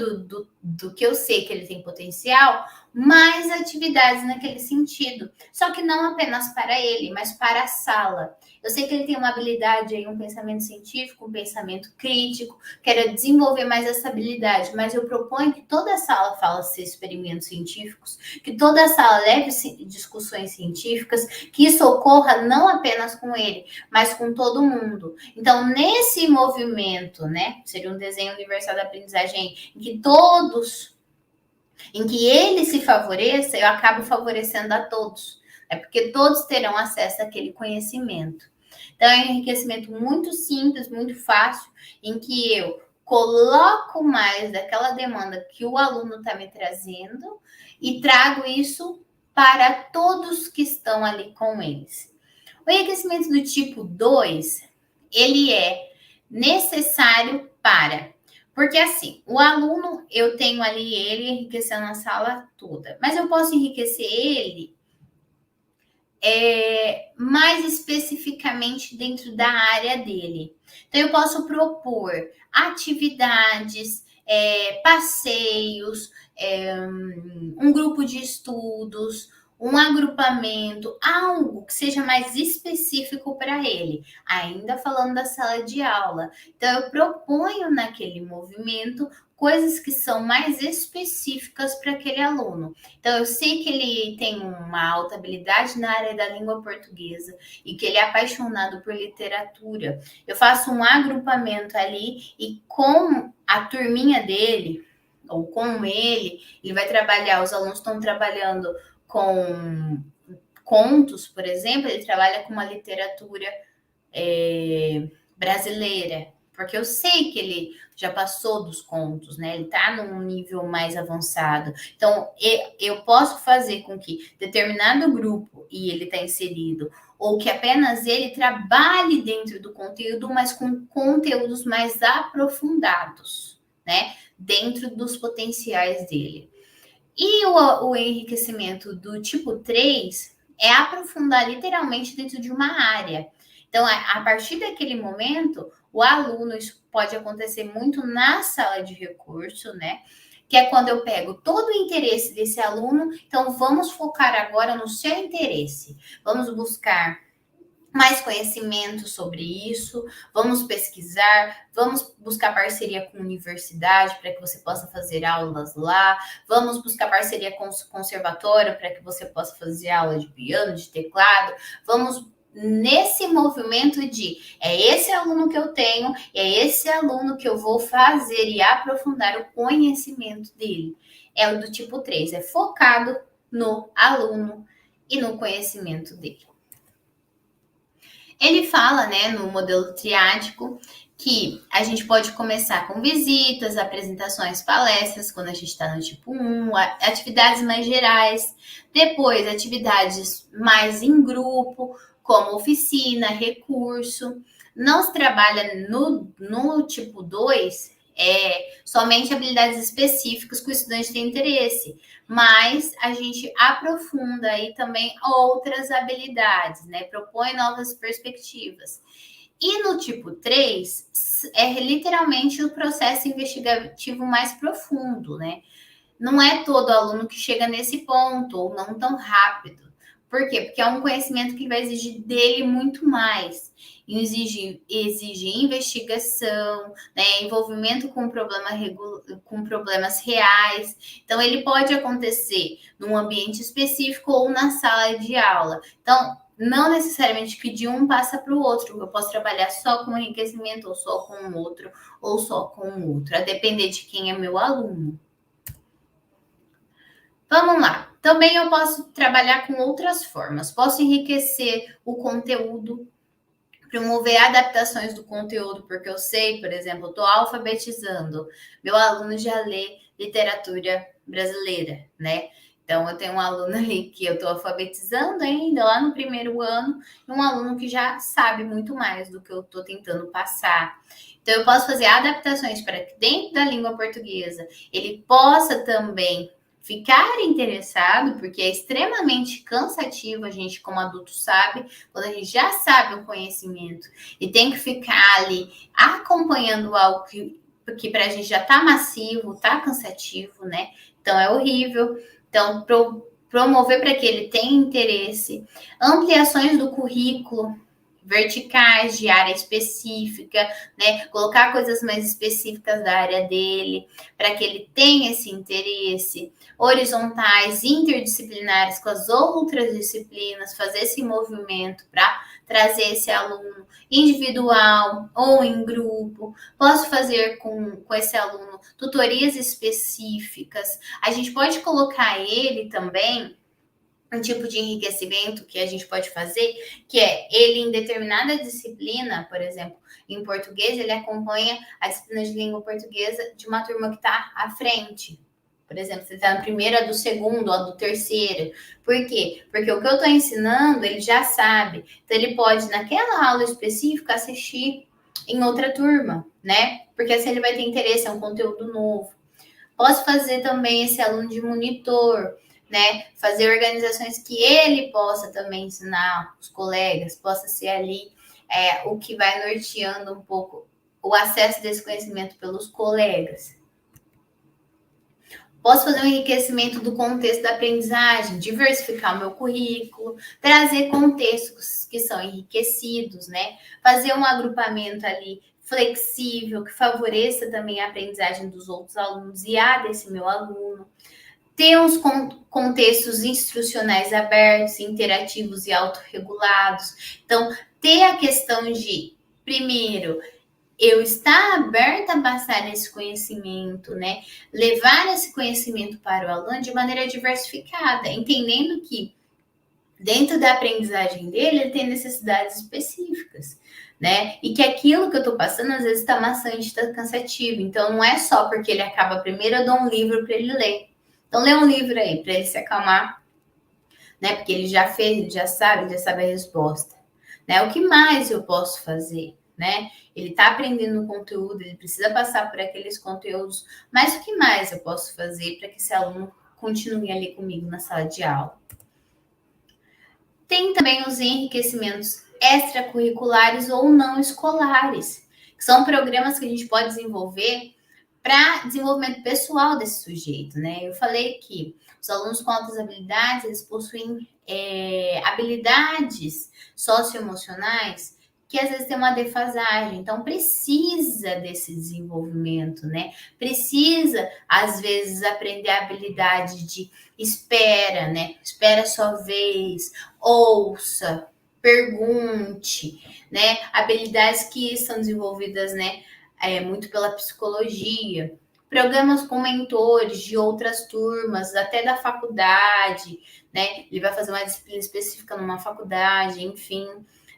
do que eu sei que ele tem potencial, mais atividades naquele sentido. Só que não apenas para ele, mas para a sala. Eu sei que ele tem uma habilidade aí, um pensamento científico, um pensamento crítico, quero desenvolver mais essa habilidade, mas eu proponho que toda a sala faça experimentos científicos, que toda a sala leve discussões científicas, que isso ocorra não apenas com ele, mas com todo mundo. Então, nesse movimento, né, seria um desenho universal da aprendizagem em que ele se favoreça, eu acabo favorecendo a todos. É porque todos terão acesso àquele conhecimento. Então, é um enriquecimento muito simples, muito fácil, em que eu coloco mais daquela demanda que o aluno está me trazendo e trago isso para todos que estão ali com eles. O enriquecimento do tipo 2, ele é necessário porque assim, o aluno, eu tenho ali ele enriquecendo a sala toda, mas eu posso enriquecer ele mais especificamente dentro da área dele. Então, eu posso propor atividades, passeios, um grupo de estudos, um agrupamento, algo que seja mais específico para ele, ainda falando da sala de aula. Então, eu proponho naquele movimento coisas que são mais específicas para aquele aluno. Então, eu sei que ele tem uma alta habilidade na área da língua portuguesa e que ele é apaixonado por literatura. Eu faço um agrupamento ali e com a turminha dele, ou com ele vai trabalhar, os alunos estão trabalhando com contos, por exemplo, ele trabalha com uma literatura brasileira, porque eu sei que ele já passou dos contos, né? Ele está num nível mais avançado. Então, eu posso fazer com que determinado grupo, e ele está inserido, ou que apenas ele trabalhe dentro do conteúdo, mas com conteúdos mais aprofundados, né? Dentro dos potenciais dele. E o enriquecimento do tipo 3 é aprofundar literalmente dentro de uma área. Então, a partir daquele momento, o aluno, isso pode acontecer muito na sala de recurso, né? Que é quando eu pego todo o interesse desse aluno, então vamos focar agora no seu interesse. Vamos buscar mais conhecimento sobre isso, vamos pesquisar, vamos buscar parceria com a universidade para que você possa fazer aulas lá, vamos buscar parceria com o conservatório para que você possa fazer aula de piano, de teclado, vamos nesse movimento de é esse aluno que eu tenho, é esse aluno que eu vou fazer e aprofundar o conhecimento dele. É o do tipo 3, é focado no aluno e no conhecimento dele. Ele fala, né, no modelo triádico, que a gente pode começar com visitas, apresentações, palestras, quando a gente está no tipo 1, atividades mais gerais, depois atividades mais em grupo, como oficina, recurso. Não se trabalha no tipo 2 somente habilidades específicas que o estudante tem interesse, mas a gente aprofunda aí também outras habilidades, né? Propõe novas perspectivas. E no tipo 3, é literalmente o processo investigativo mais profundo, né? Não é todo aluno que chega nesse ponto, ou não tão rápido. Por quê? Porque é um conhecimento que vai exigir dele muito mais. Exige investigação, né, envolvimento com problemas reais. Então, ele pode acontecer num ambiente específico ou na sala de aula. Então, não necessariamente que de um passa para o outro. Eu posso trabalhar só com enriquecimento, ou só com o outro, ou só com o outro, a depender de quem é meu aluno. Vamos lá. Também eu posso trabalhar com outras formas. Posso enriquecer o conteúdo promover adaptações do conteúdo, porque eu sei, por exemplo, eu estou alfabetizando, meu aluno já lê literatura brasileira, né? Então, eu tenho um aluno ali que eu estou alfabetizando ainda, lá no primeiro ano, e um aluno que já sabe muito mais do que eu estou tentando passar. Então, eu posso fazer adaptações para que dentro da língua portuguesa ele possa também ficar interessado, porque é extremamente cansativo, a gente como adulto sabe, quando a gente já sabe o conhecimento e tem que ficar ali acompanhando algo que para a gente já tá massivo, tá cansativo, né? Então é horrível. Então, promover para que ele tenha interesse, ampliações do currículo, verticais de área específica, né? Colocar coisas mais específicas da área dele, para que ele tenha esse interesse, horizontais, interdisciplinares com as outras disciplinas, fazer esse movimento para trazer esse aluno individual ou em grupo. Posso fazer com esse aluno tutorias específicas. A gente pode colocar ele também um tipo de enriquecimento que a gente pode fazer, que é ele em determinada disciplina, por exemplo, em português, ele acompanha a disciplina de língua portuguesa de uma turma que está à frente. Por exemplo, você está no primeiro, a do segundo, a do terceiro. Por quê? Porque o que eu estou ensinando, ele já sabe. Então, ele pode, naquela aula específica, assistir em outra turma, né? Porque assim ele vai ter interesse, é um conteúdo novo. Posso fazer também esse aluno de monitor, né? Fazer organizações que ele possa também ensinar os colegas, possa ser ali o que vai norteando um pouco o acesso desse conhecimento pelos colegas. Posso fazer um enriquecimento do contexto da aprendizagem, diversificar o meu currículo, trazer contextos que são enriquecidos, né? Fazer um agrupamento ali flexível, que favoreça também a aprendizagem dos outros alunos e a desse meu aluno. Ter uns contextos instrucionais abertos, interativos e autorregulados. Então, ter a questão de, primeiro, eu estar aberta a passar esse conhecimento, né? Levar esse conhecimento para o aluno de maneira diversificada, entendendo que dentro da aprendizagem dele, ele tem necessidades específicas, né? E que aquilo que eu estou passando, às vezes, está maçante, está cansativo. Então, não é só porque ele acaba primeiro, eu dou um livro para ele ler. Então, lê um livro aí, para ele se acalmar, né? Porque ele já fez, ele já sabe a resposta. Né? O que mais eu posso fazer? Né? Ele está aprendendo o conteúdo, ele precisa passar por aqueles conteúdos, mas o que mais eu posso fazer para que esse aluno continue ali comigo na sala de aula? Tem também os enriquecimentos extracurriculares ou não escolares, que são programas que a gente pode desenvolver para desenvolvimento pessoal desse sujeito, né? Eu falei que os alunos com altas habilidades, eles possuem habilidades socioemocionais que às vezes tem uma defasagem, então precisa desse desenvolvimento, né? Precisa, às vezes, aprender a habilidade de espera, né? Espera a sua vez, ouça, pergunte, né? Habilidades que são desenvolvidas, né? Muito pela psicologia. Programas com mentores de outras turmas, até da faculdade, né? Ele vai fazer uma disciplina específica numa faculdade, enfim.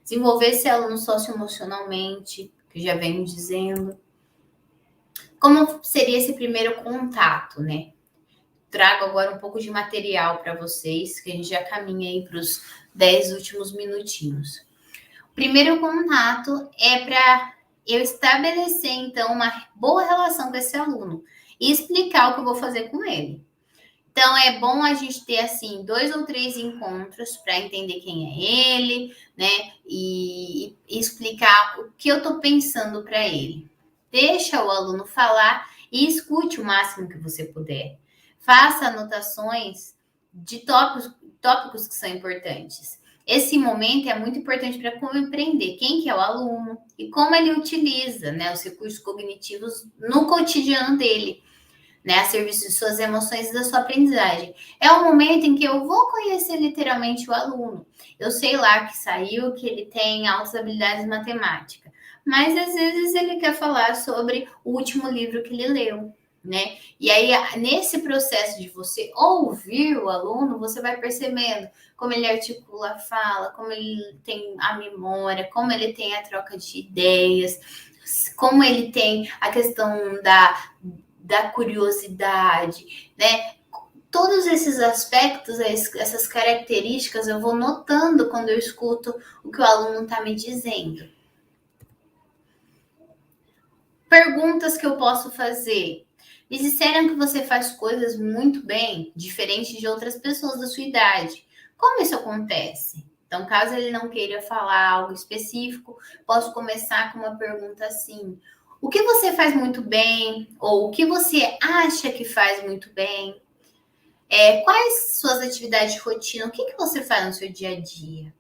Desenvolver esse aluno socioemocionalmente, que já venho dizendo. Como seria esse primeiro contato, né? Trago agora um pouco de material para vocês, que a gente já caminha aí para os 10 últimos minutinhos. O primeiro contato é para eu estabelecer, então, uma boa relação com esse aluno e explicar o que eu vou fazer com ele. Então, é bom a gente ter, assim, 2 ou 3 encontros para entender quem é ele, né? E explicar o que eu estou pensando para ele. Deixa o aluno falar e escute o máximo que você puder. Faça anotações de tópicos que são importantes. Esse momento é muito importante para compreender quem que é o aluno e como ele utiliza, né, os recursos cognitivos no cotidiano dele, né, a serviço de suas emoções e da sua aprendizagem. É o momento em que eu vou conhecer literalmente o aluno. Eu sei lá que saiu que ele tem altas habilidades em matemática, mas às vezes ele quer falar sobre o último livro que ele leu, né? E aí, nesse processo de você ouvir o aluno, você vai percebendo como ele articula a fala, como ele tem a memória, como ele tem a troca de ideias, como ele tem a questão da curiosidade, né? Todos esses aspectos, essas características, eu vou notando quando eu escuto o que o aluno está me dizendo. Perguntas que eu posso fazer. Me disseram que você faz coisas muito bem, diferente de outras pessoas da sua idade. Como isso acontece? Então, caso ele não queira falar algo específico, posso começar com uma pergunta assim: o que você faz muito bem? Ou o que você acha que faz muito bem? Quais suas atividades de rotina? O que você faz no seu dia a dia?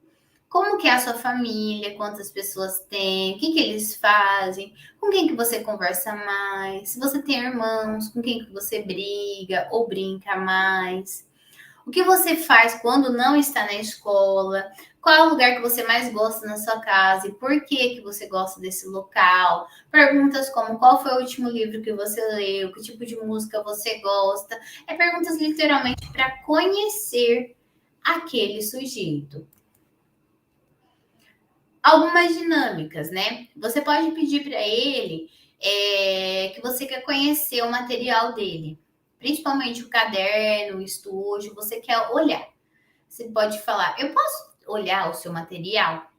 Como que é a sua família? Quantas pessoas tem? O que eles fazem? Com quem que você conversa mais? Se você tem irmãos, com quem que você briga ou brinca mais? O que você faz quando não está na escola? Qual é o lugar que você mais gosta na sua casa e por que você gosta desse local? Perguntas como qual foi o último livro que você leu? Que tipo de música você gosta? Perguntas literalmente para conhecer aquele sujeito. Algumas dinâmicas, né? Você pode pedir para ele que você quer conhecer o material dele, principalmente o caderno, o estojo, você quer olhar. Você pode falar, eu posso olhar o seu material?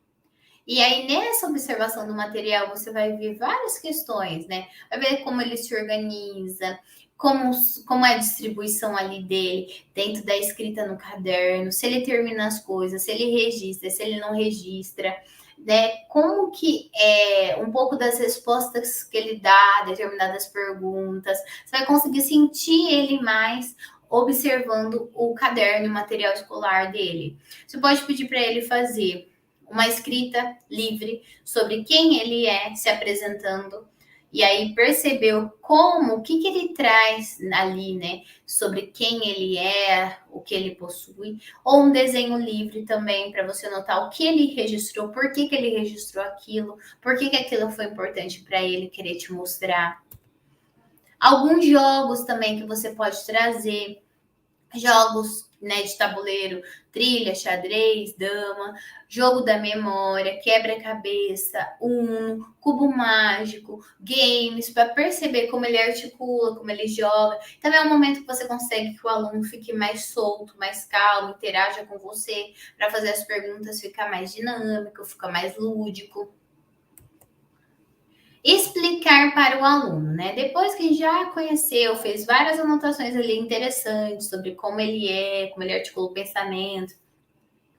E aí, nessa observação do material, você vai ver várias questões, né? Vai ver como ele se organiza, como é a distribuição ali dele, dentro da escrita no caderno, se ele termina as coisas, se ele registra, se ele não registra, né? Como que é um pouco das respostas que ele dá a determinadas perguntas. Você vai conseguir sentir ele mais observando o caderno e o material escolar dele. Você pode pedir para ele fazer uma escrita livre sobre quem ele é, se apresentando, e aí percebeu o que ele traz ali, né, sobre quem ele é, o que ele possui, ou um desenho livre também, para você notar o que ele registrou, por que ele registrou aquilo, por que aquilo foi importante para ele querer te mostrar. Alguns jogos também que você pode trazer, jogos, né, de tabuleiro, trilha, xadrez, dama, jogo da memória, quebra-cabeça, Uno, cubo mágico, games, para perceber como ele articula, como ele joga. Também é um momento que você consegue que o aluno fique mais solto, mais calmo, interaja com você, para fazer as perguntas ficar mais dinâmico, ficar mais lúdico. Explicar para o aluno, né? Depois que já conheceu, fez várias anotações ali interessantes sobre como ele articula o pensamento,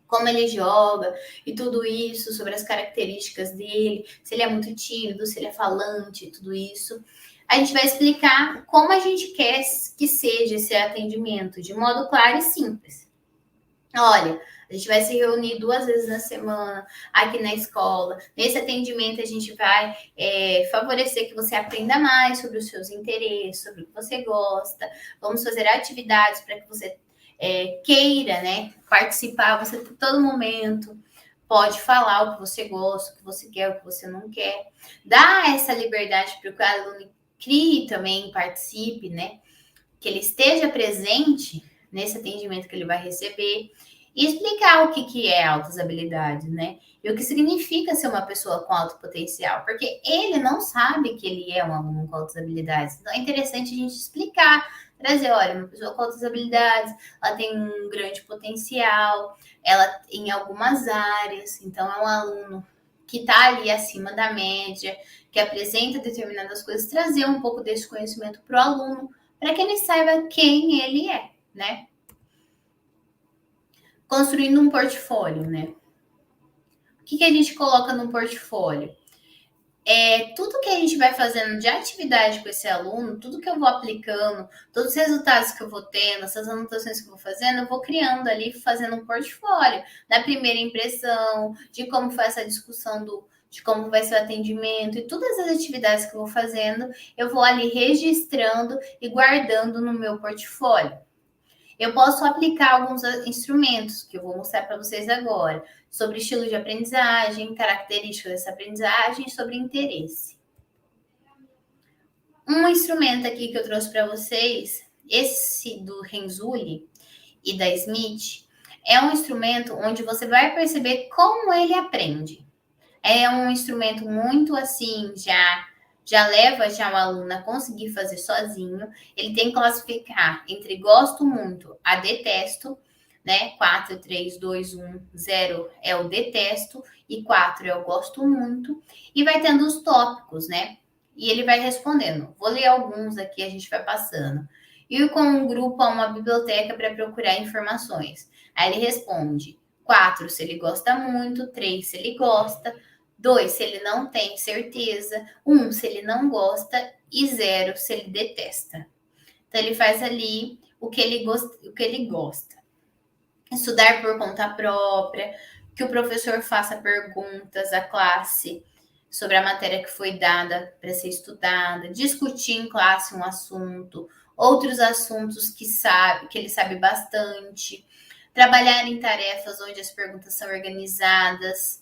como ele joga e tudo isso, sobre as características dele, se ele é muito tímido, se ele é falante, tudo isso. A gente vai explicar como a gente quer que seja esse atendimento, de modo claro e simples. Olha, a gente vai se reunir 2 vezes na semana aqui na escola. Nesse atendimento, a gente vai favorecer que você aprenda mais sobre os seus interesses, sobre o que você gosta. Vamos fazer atividades para que você queira, né, participar. Você, a todo momento, pode falar o que você gosta, o que você quer, o que você não quer. Dá essa liberdade para que o aluno crie também, participe, né? Que ele esteja presente nesse atendimento que ele vai receber e explicar o que é altas habilidades, né? E o que significa ser uma pessoa com alto potencial, porque ele não sabe que ele é um aluno com altas habilidades. Então é interessante a gente explicar, trazer, olha, uma pessoa com altas habilidades, ela tem um grande potencial, ela em algumas áreas, então é um aluno que está ali acima da média, que apresenta determinadas coisas, trazer um pouco desse conhecimento para o aluno, para que ele saiba quem ele é, né? Construindo um portfólio, né? O que a gente coloca no portfólio? Tudo que a gente vai fazendo de atividade com esse aluno, tudo que eu vou aplicando, todos os resultados que eu vou tendo, essas anotações que eu vou fazendo, eu vou criando ali, fazendo um portfólio da primeira impressão, de como foi essa discussão de como vai ser o atendimento e todas as atividades que eu vou fazendo, eu vou ali registrando e guardando no meu portfólio. Eu posso aplicar alguns instrumentos que eu vou mostrar para vocês agora, sobre estilo de aprendizagem, características dessa aprendizagem e sobre interesse. Um instrumento aqui que eu trouxe para vocês, esse do Renzulli e da Smith, é um instrumento onde você vai perceber como ele aprende. É um instrumento muito assim, já leva já o aluno a conseguir fazer sozinho. Ele tem que classificar entre gosto muito a detesto, né? 4, 3, 2, 1, 0 é o detesto e 4 é o gosto muito. E vai tendo os tópicos, né? E ele vai respondendo. Vou ler alguns aqui, a gente vai passando. Ir com um grupo a uma biblioteca para procurar informações. Aí ele responde 4 se ele gosta muito, 3 se ele gosta, 2 se ele não tem certeza, 1 se ele não gosta e 0 se ele detesta. Então ele faz ali o que ele gosta. Estudar por conta própria, que o professor faça perguntas à classe sobre a matéria que foi dada para ser estudada, discutir em classe um assunto, outros assuntos que ele sabe bastante, trabalhar em tarefas onde as perguntas são organizadas.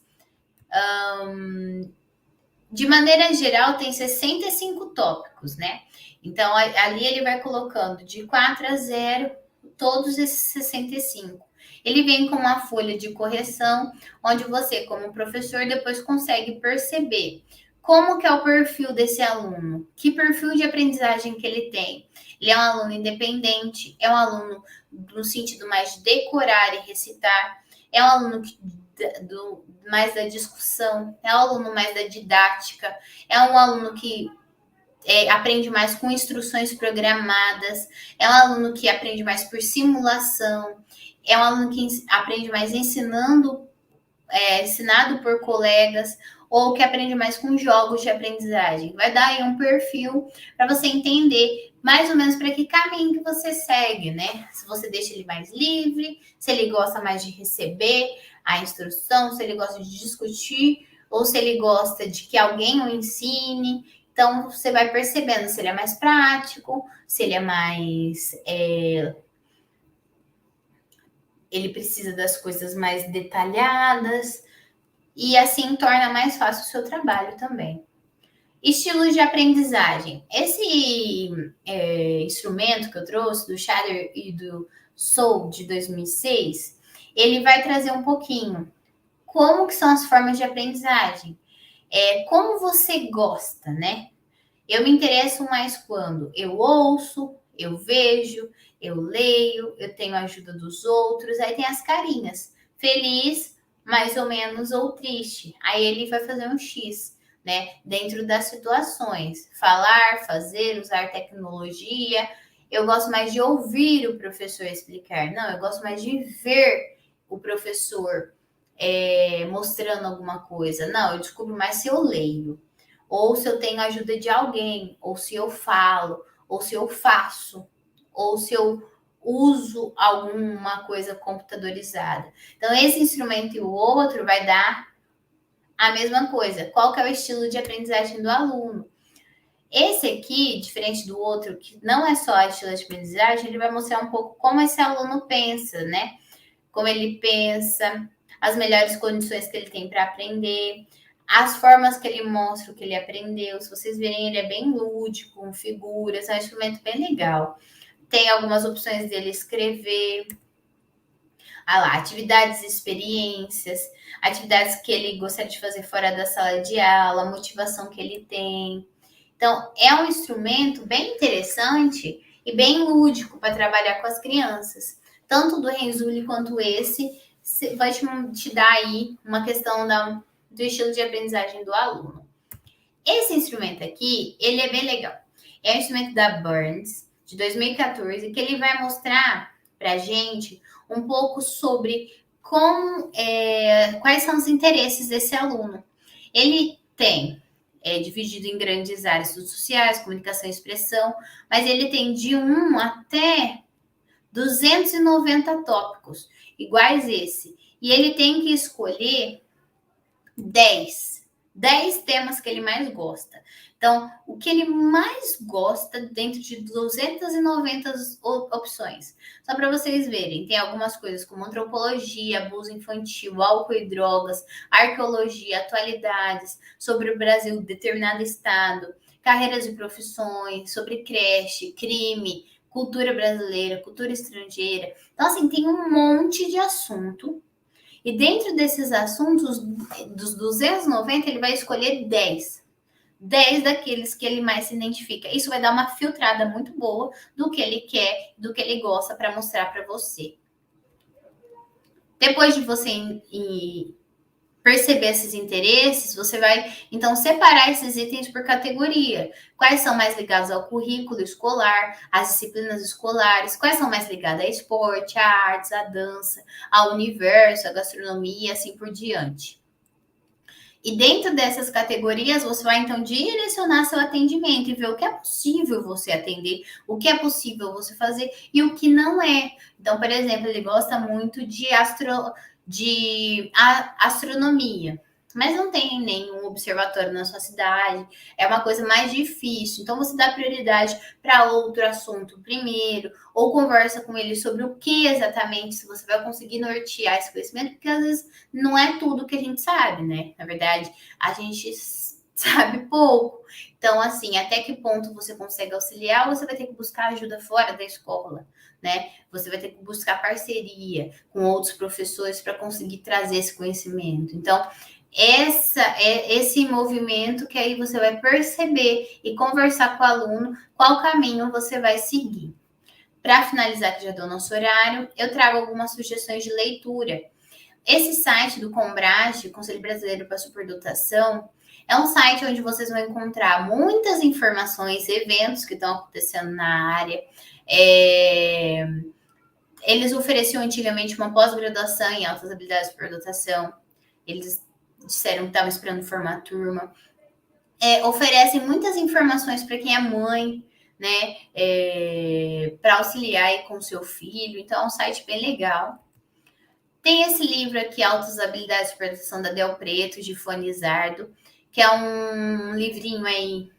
De maneira geral, tem 65 tópicos, né? Então, ali ele vai colocando de 4 a 0 todos esses 65. Ele vem com uma folha de correção, onde você, como professor, depois consegue perceber como que é o perfil desse aluno, que perfil de aprendizagem que ele tem. Ele é um aluno independente, é um aluno no sentido mais de decorar e recitar, é um aluno mais da discussão, é um aluno mais da didática, é um aluno que aprende mais com instruções programadas, é um aluno que aprende mais por simulação, é um aluno que aprende mais ensinado por colegas, ou que aprende mais com jogos de aprendizagem. Vai dar aí um perfil para você entender mais ou menos para que caminho que você segue, né? Se você deixa ele mais livre, se ele gosta mais de receber a instrução, se ele gosta de discutir, ou se ele gosta de que alguém o ensine. Então, você vai percebendo se ele é mais prático, se ele é mais... ele precisa das coisas mais detalhadas, e assim torna mais fácil o seu trabalho também. Estilos de aprendizagem. Esse instrumento que eu trouxe, do Shader e do Soul, de 2006, ele vai trazer um pouquinho como que são as formas de aprendizagem. Como você gosta, né? Eu me interesso mais quando eu ouço, eu vejo, eu leio, eu tenho a ajuda dos outros, aí tem as carinhas. Feliz, mais ou menos, ou triste. Aí ele vai fazer um X, né? Dentro das situações. Falar, fazer, usar tecnologia. Eu gosto mais de ouvir o professor explicar. Não, eu gosto mais de ver o professor mostrando alguma coisa. Não, eu descubro mais se eu leio. Ou se eu tenho a ajuda de alguém, ou se eu falo, ou se eu faço, ou se eu uso alguma coisa computadorizada. Então, esse instrumento e o outro vai dar a mesma coisa. Qual que é o estilo de aprendizagem do aluno? Esse aqui, diferente do outro, que não é só a estilo de aprendizagem, ele vai mostrar um pouco como esse aluno pensa, né? Como ele pensa, as melhores condições que ele tem para aprender, as formas que ele mostra o que ele aprendeu. Se vocês verem, ele é bem lúdico, com figuras, é um instrumento bem legal. Tem algumas opções dele escrever. Lá, atividades e experiências, atividades que ele gostaria de fazer fora da sala de aula, a motivação que ele tem. Então, é um instrumento bem interessante e bem lúdico para trabalhar com as crianças. Tanto do Renzulli quanto esse vai te dar aí uma questão do estilo de aprendizagem do aluno. Esse instrumento aqui, ele é bem legal. É um instrumento da Burns, de 2014, que ele vai mostrar para a gente um pouco sobre quais são os interesses desse aluno. Ele tem dividido em grandes áreas sociais, comunicação e expressão, mas ele tem de 1 até 290 tópicos, iguais esse. E ele tem que escolher 10 temas que ele mais gosta. Então, o que ele mais gosta dentro de 290 opções. Só para vocês verem, tem algumas coisas como antropologia, abuso infantil, álcool e drogas, arqueologia, atualidades, sobre o Brasil, determinado estado, carreiras e profissões, sobre creche, crime, cultura brasileira, cultura estrangeira. Então, assim, tem um monte de assunto. E dentro desses assuntos, dos 290, ele vai escolher 10 daqueles que ele mais se identifica. Isso vai dar uma filtrada muito boa do que ele quer, do que ele gosta para mostrar para você. Depois de você perceber esses interesses, você vai, então, separar esses itens por categoria. Quais são mais ligados ao currículo escolar, às disciplinas escolares, quais são mais ligados a esporte, a artes, a dança, ao universo, a gastronomia, assim por diante. E dentro dessas categorias, você vai, então, direcionar seu atendimento e ver o que é possível você atender, o que é possível você fazer e o que não é. Então, por exemplo, ele gosta muito de astronomia, mas não tem nenhum observatório na sua cidade, é uma coisa mais difícil. Então, você dá prioridade para outro assunto primeiro, ou conversa com ele sobre o que exatamente, se você vai conseguir nortear esse conhecimento, porque às vezes não é tudo que a gente sabe, né? Na verdade, a gente sabe pouco. Então, assim, até que ponto você consegue auxiliar, você vai ter que buscar ajuda fora da escola, né? Você vai ter que buscar parceria com outros professores para conseguir trazer esse conhecimento. Então, esse movimento que aí você vai perceber e conversar com o aluno qual caminho você vai seguir. Para finalizar, que já deu nosso horário, eu trago algumas sugestões de leitura. Esse site do Combrage, Conselho Brasileiro para Superdotação, é um site onde vocês vão encontrar muitas informações, eventos que estão acontecendo na área. Eles ofereciam antigamente uma pós-graduação em altas habilidades de superdotação. Eles disseram que estavam esperando formar a turma. Oferecem muitas informações para quem é mãe, né? Para auxiliar aí com o seu filho. Então, é um site bem legal. Tem esse livro aqui, Altas Habilidades de Superdotação, da Del Preto, de Fonizardo, que é um livrinho aí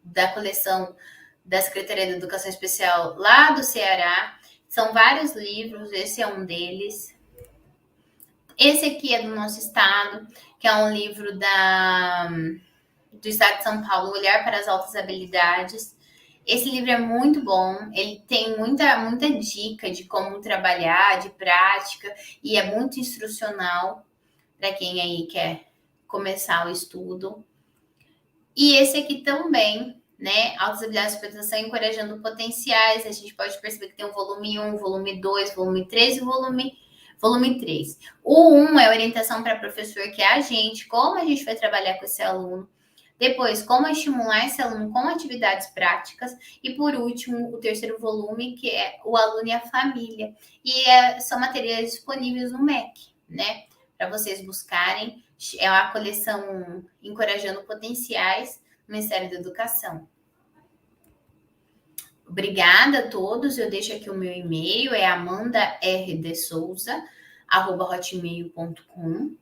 da coleção da Secretaria da Educação Especial lá do Ceará. São vários livros, esse é um deles. Esse aqui é do nosso estado, que é um livro do estado de São Paulo, Olhar para as Altas Habilidades. Esse livro é muito bom, ele tem muita dica de como trabalhar, de prática, e é muito instrucional para quem aí quer começar o estudo. E esse aqui também, né? Altas habilidades de superdotação encorajando potenciais. A gente pode perceber que tem o volume 1, volume 2, volume 3 e volume 3. O 1 é orientação para professor, que é a gente, como a gente vai trabalhar com esse aluno. Depois, como estimular esse aluno com atividades práticas. E, por último, o terceiro volume, que é o aluno e a família. E são materiais disponíveis no MEC, né? Para vocês buscarem. É a coleção Encorajando Potenciais do Ministério da Educação. Obrigada a todos. Eu deixo aqui o meu e-mail, é amandardesouza@hotmail.com.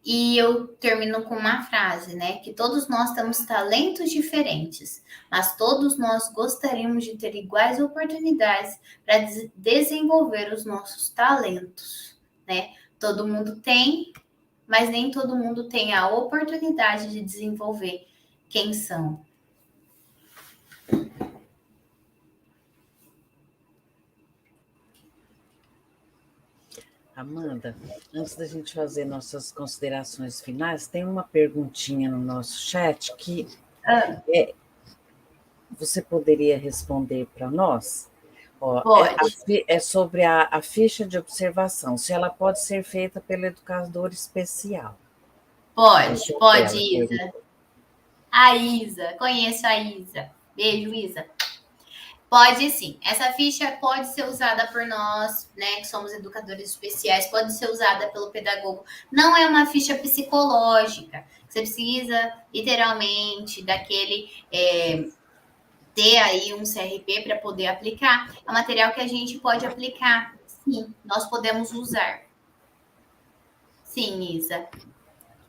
E eu termino com uma frase, né? Que todos nós temos talentos diferentes, mas todos nós gostaríamos de ter iguais oportunidades para desenvolver os nossos talentos, né? Todo mundo tem, mas nem todo mundo tem a oportunidade de desenvolver quem são. Amanda, antes da gente fazer nossas considerações finais, tem uma perguntinha no nosso chat que você poderia responder para nós? Pode. É sobre a ficha de observação, se ela pode ser feita pelo educador especial. Pode, Isa. A Isa, conheço a Isa. Beijo, Isa. Pode sim. Essa ficha pode ser usada por nós, né, que somos educadores especiais, pode ser usada pelo pedagogo. Não é uma ficha psicológica. Você precisa, literalmente, ter aí um CRP para poder aplicar. É um material que a gente pode aplicar. Sim, nós podemos usar. Sim, Isa.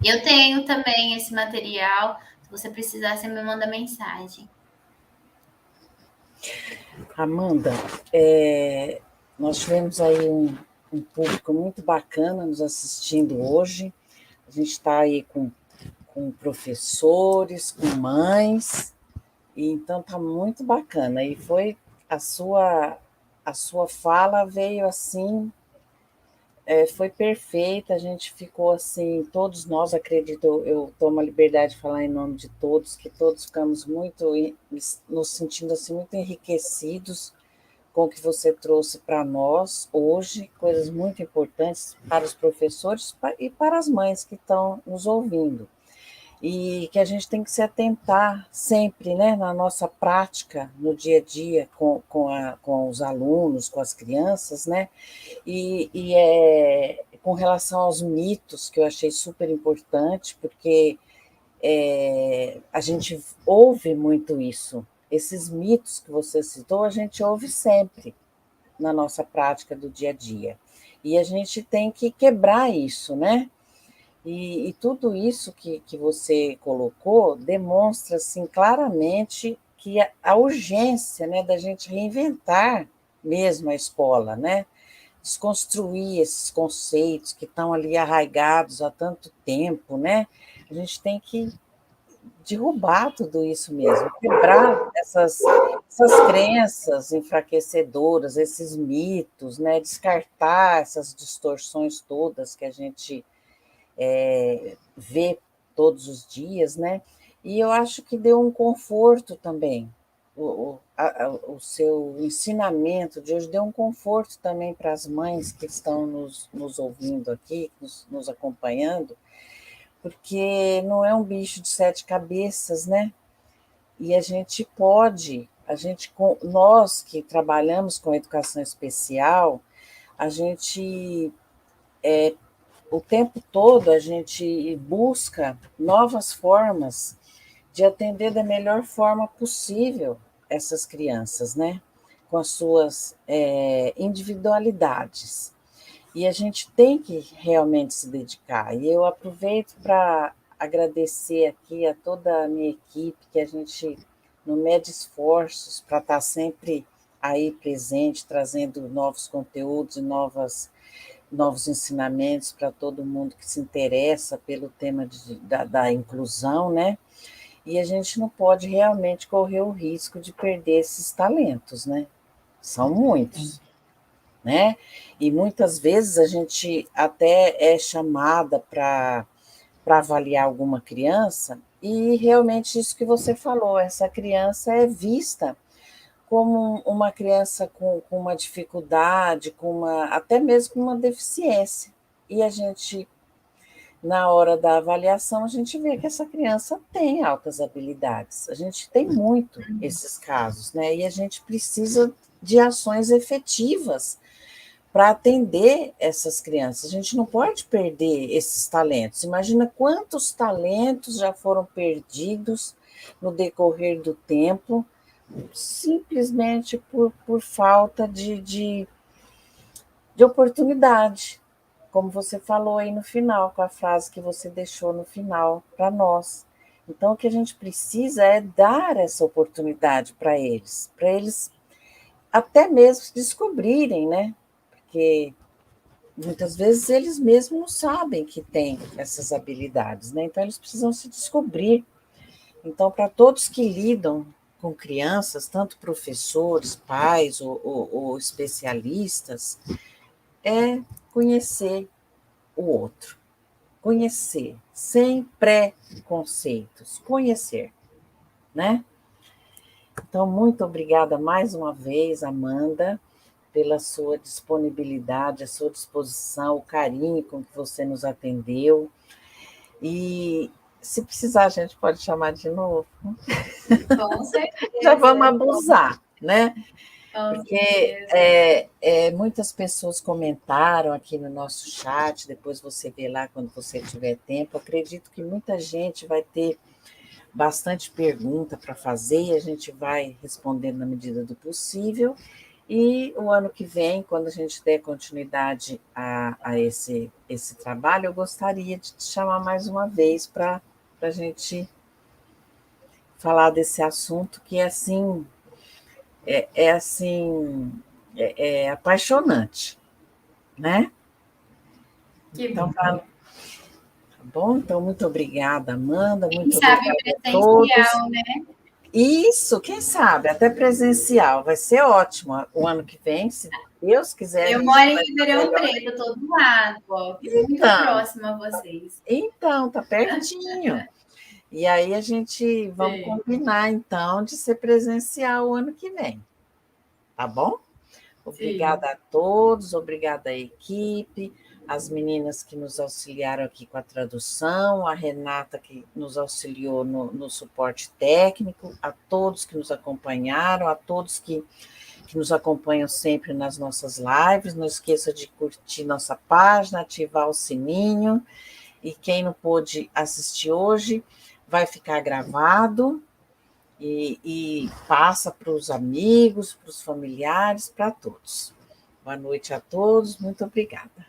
Eu tenho também esse material. Se você precisar, você me manda mensagem. Amanda, nós tivemos aí um público muito bacana nos assistindo hoje. A gente está aí com com professores, com mães, e então está muito bacana. E foi a sua fala veio assim, foi perfeita, a gente ficou assim, todos nós, acredito, eu tomo a liberdade de falar em nome de todos, que todos ficamos muito, nos sentindo assim, muito enriquecidos com o que você trouxe para nós hoje, coisas muito importantes para os professores e para as mães que estão nos ouvindo. E que a gente tem que se atentar sempre, né, na nossa prática, no dia a dia, com os alunos, com as crianças, né, com relação aos mitos, que eu achei super importante, porque a gente ouve muito isso. Esses mitos que você citou, a gente ouve sempre na nossa prática do dia a dia. E a gente tem que quebrar isso, né? E tudo isso que você colocou demonstra assim, claramente que a urgência, né, da gente reinventar mesmo a escola, né? Desconstruir esses conceitos que estão ali arraigados há tanto tempo, né? A gente tem que derrubar tudo isso mesmo, quebrar essas crenças enfraquecedoras, esses mitos, né? Descartar essas distorções todas que a gente vê todos os dias, né? E eu acho que deu um conforto também. O seu ensinamento de hoje deu um conforto também para as mães que estão nos ouvindo aqui, nos acompanhando, porque não é um bicho de sete cabeças, né? E a gente pode, nós que trabalhamos com educação especial, a gente o tempo todo a gente busca novas formas de atender da melhor forma possível essas crianças, né? Com as suas individualidades. E a gente tem que realmente se dedicar. E eu aproveito para agradecer aqui a toda a minha equipe, que a gente não mede esforços para estar sempre aí presente, trazendo novos conteúdos e novos ensinamentos para todo mundo que se interessa pelo tema da inclusão, né? E a gente não pode realmente correr o risco de perder esses talentos, né? São muitos, né? E muitas vezes a gente até é chamada para avaliar alguma criança e realmente isso que você falou, essa criança é vista como uma criança com uma dificuldade, até mesmo com uma deficiência. E a gente, na hora da avaliação, a gente vê que essa criança tem altas habilidades. A gente tem muito esses casos, né? E a gente precisa de ações efetivas para atender essas crianças. A gente não pode perder esses talentos. Imagina quantos talentos já foram perdidos no decorrer do tempo, simplesmente por falta de oportunidade, como você falou aí no final, com a frase que você deixou no final para nós. Então, o que a gente precisa é dar essa oportunidade para eles até mesmo se descobrirem, né? Porque muitas vezes eles mesmos não sabem que têm essas habilidades, né? Então, eles precisam se descobrir. Então, para todos que lidam com crianças, tanto professores, pais ou especialistas, é conhecer o outro, conhecer, sem preconceitos, conhecer, né? Então, muito obrigada mais uma vez, Amanda, pela sua disponibilidade, a sua disposição, o carinho com que você nos atendeu. E se precisar, a gente pode chamar de novo. Com certeza. Já vamos abusar, né? Com Porque certeza. muitas pessoas comentaram aqui no nosso chat, depois você vê lá quando você tiver tempo. Acredito que muita gente vai ter bastante pergunta para fazer e a gente vai respondendo na medida do possível. E o ano que vem, quando a gente der continuidade a esse trabalho, eu gostaria de te chamar mais uma vez para a gente falar desse assunto que assim assim é apaixonante, né? Que Então bom. tá Bom, então, muito obrigada, Amanda, Quem muito sabe obrigada a todos. presencial, né? Isso, quem sabe, até presencial, vai ser ótimo o ano que vem, se Deus quiser, a Eu gente moro em vai estar Ribeirão melhor. Preto, tô do lado, ó, muito Então, próxima a vocês. então, tá pertinho. E aí a gente vamos Sim, combinar, então, de ser presencial o ano que vem, tá bom? sim. Obrigada a todos, obrigada à equipe, as meninas que nos auxiliaram aqui com a tradução, a Renata que nos auxiliou no suporte técnico, a todos que nos acompanharam, a todos que nos acompanham sempre nas nossas lives. Não esqueça de curtir nossa página, ativar o sininho. E quem não pôde assistir hoje, vai ficar gravado e passa para os amigos, para os familiares, para todos. Boa noite a todos, muito obrigada.